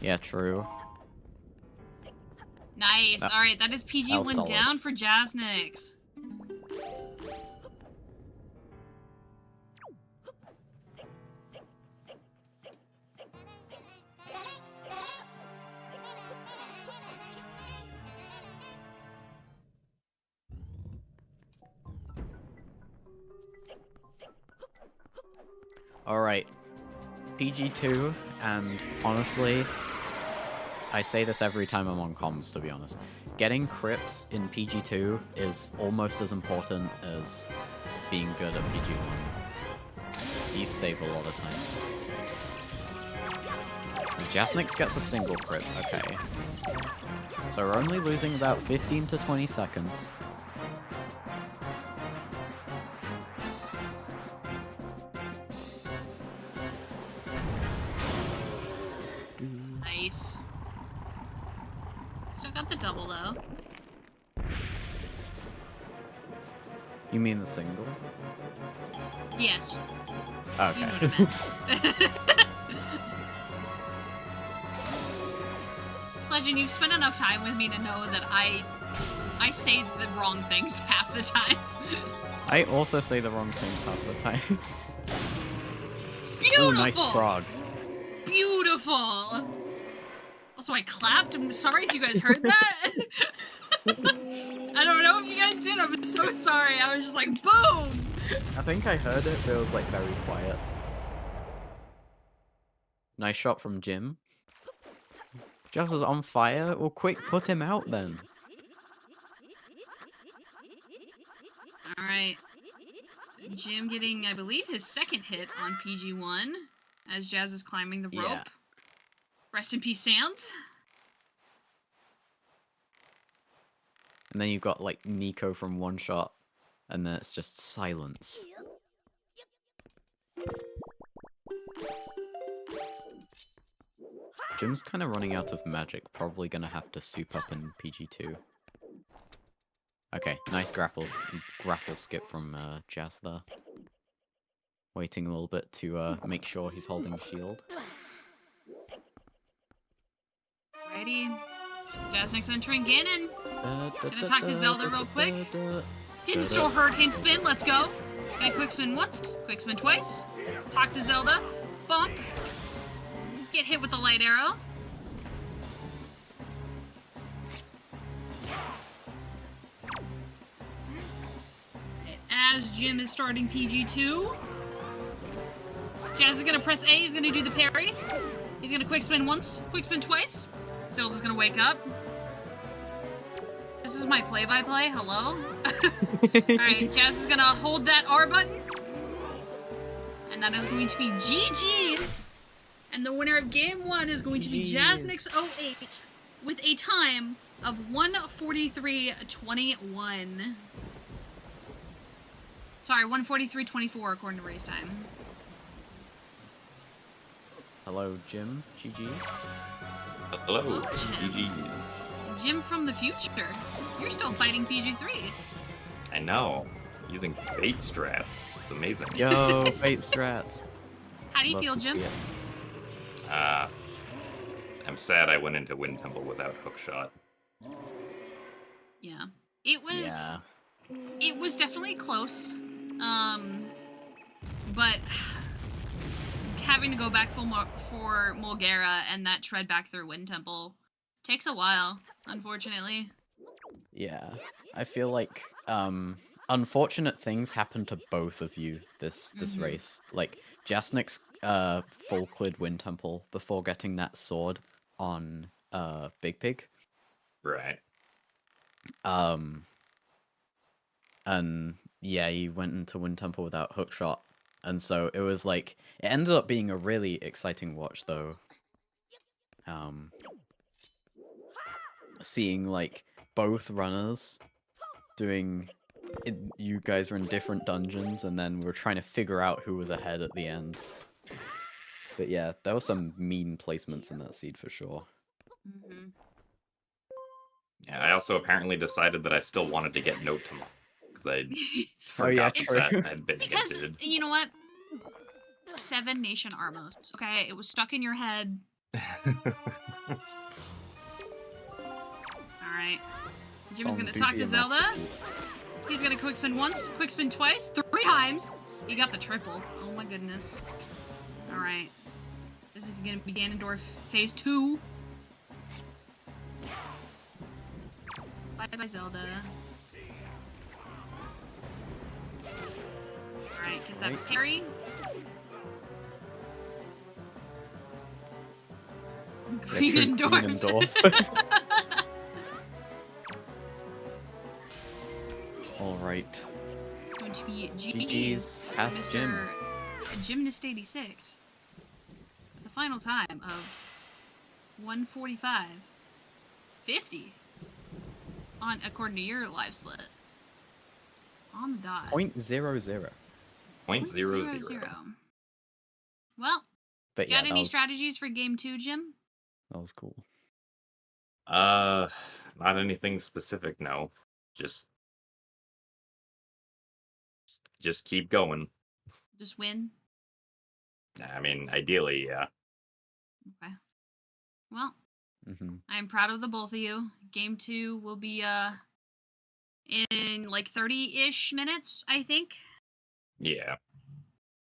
Yeah, true. Nice. Alright, that is PG that was 1 solid. down for Jasnix. Alright. PG2, and honestly, I say this every time I'm on comms, to be honest. Getting crips in PG2 is almost as important as being good at PG1. These save a lot of time. Jasnix gets a single crip, okay. So we're only losing about 15 to 20 seconds. Nice. Still got the double though. You mean the single? Yes. Okay. You know what I meant. Sledgen, you've spent enough time with me to know that I say the wrong things half the time. I also say the wrong things half the time. Beautiful! Ooh, nice frog. Beautiful! Also, I clapped. I'm sorry if you guys heard that. I don't know if you guys did. I'm so sorry. I was just like, boom! I think I heard it, but it was like very quiet. Nice shot from Jim. Just is on fire. Well, quick, put him out then. Alright. Jim getting, I believe, his second hit on PG1 as Jazz is climbing the rope. Yeah. Rest in peace, Sands. And then you've got like Nico from one shot, and then it's just silence. Jim's kind of running out of magic, probably gonna have to soup up in PG2. Okay, nice grapple skip from Jazz there. Waiting a little bit to make sure he's holding shield. Alrighty. Jasnix entering Ganon. Gonna talk to Zelda real quick. Didn't store Hurricane Spin, let's go. Gonna quick spin once, quick spin twice. Talk to Zelda. Bonk. Get hit with the light arrow. As Jim is starting PG2. Jazz is gonna press A, he's gonna do the parry. He's gonna quick spin once, quick spin twice. Zelda's gonna wake up. This is my play-by-play, hello? Alright, Jazz is gonna hold that R button. And that is going to be GG's. And the winner of game 1 is going to be Jasnix08 with a time of 1:43:21. Sorry, 1:43:24 according to race time. Hello, Jim. GG's. Hello, Jim. GG's. Jim from the future. You're still fighting PG3. I know. Using bait strats. It's amazing. Yo, bait strats. How do you Love feel, to Jim? see it. I'm sad I went into Wind Temple without hookshot. Yeah. It was Yeah. it was definitely close. But having to go back for Mulgara and that tread back through Wind Temple takes a while, unfortunately. Yeah, I feel like unfortunate things happened to both of you this Mhm. race. Like Jasnix full cleared Wind Temple before getting that sword on Big Pig. Right. And yeah, he went into Wind Temple without hookshot. And so it was like it ended up being a really exciting watch though. Seeing like both runners doing you guys were in different dungeons and then we were trying to figure out who was ahead at the end. But yeah, there were some mean placements in that seed for sure. Mhm. Yeah, I also apparently decided that I still wanted to get Note tomorrow because I Oh, yeah, forgot true. that had been Because hinted. you know what? 7 Nation Armos. Okay, it was stuck in your head. All right. Jim's Song gonna do talk be to a Zelda. masterpiece. He's gonna quick spin once, quick spin twice, 3 times. He got the triple. Oh my goodness. All right. This is gonna be Ganondorf phase 2. Bye bye Zelda. All right, get that parry. Greenendorf. All right. It's going to be GG's past Jim. Gymnast86. The final time of 1:45:50 on according to your live split. On the dot. 0.00. 0.00. Well, But got yeah, any strategies for game 2, Jim? that was cool. Not anything specific, no. Just keep going. Just win? I mean, ideally, yeah. Okay. Well, Mm-hmm. I'm proud of the both of you. Game 2 will be in like 30-ish minutes, I think. Yeah.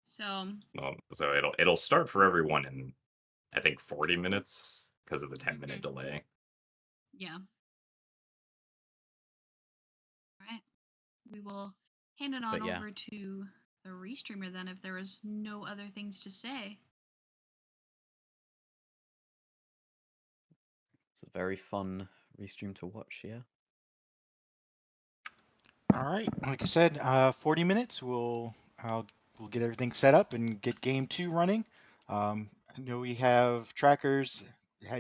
So Well, so it'll start for everyone in I think 40 minutes because of the 10-minute delay. yeah. All right. We will hand it on over to the restreamer then if there is no other things to say. It's a very fun restream to watch, yeah. All right, like I said, 40 minutes. We'll get everything set up and get game 2 running. I know we have trackers.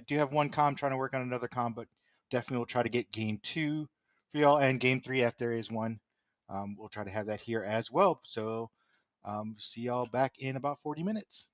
Do have one comm trying to work on another comm, but definitely we'll try to get game 2 for y'all and game 3 if there is one. We'll try to have that here as well. So see y'all back in about 40 minutes.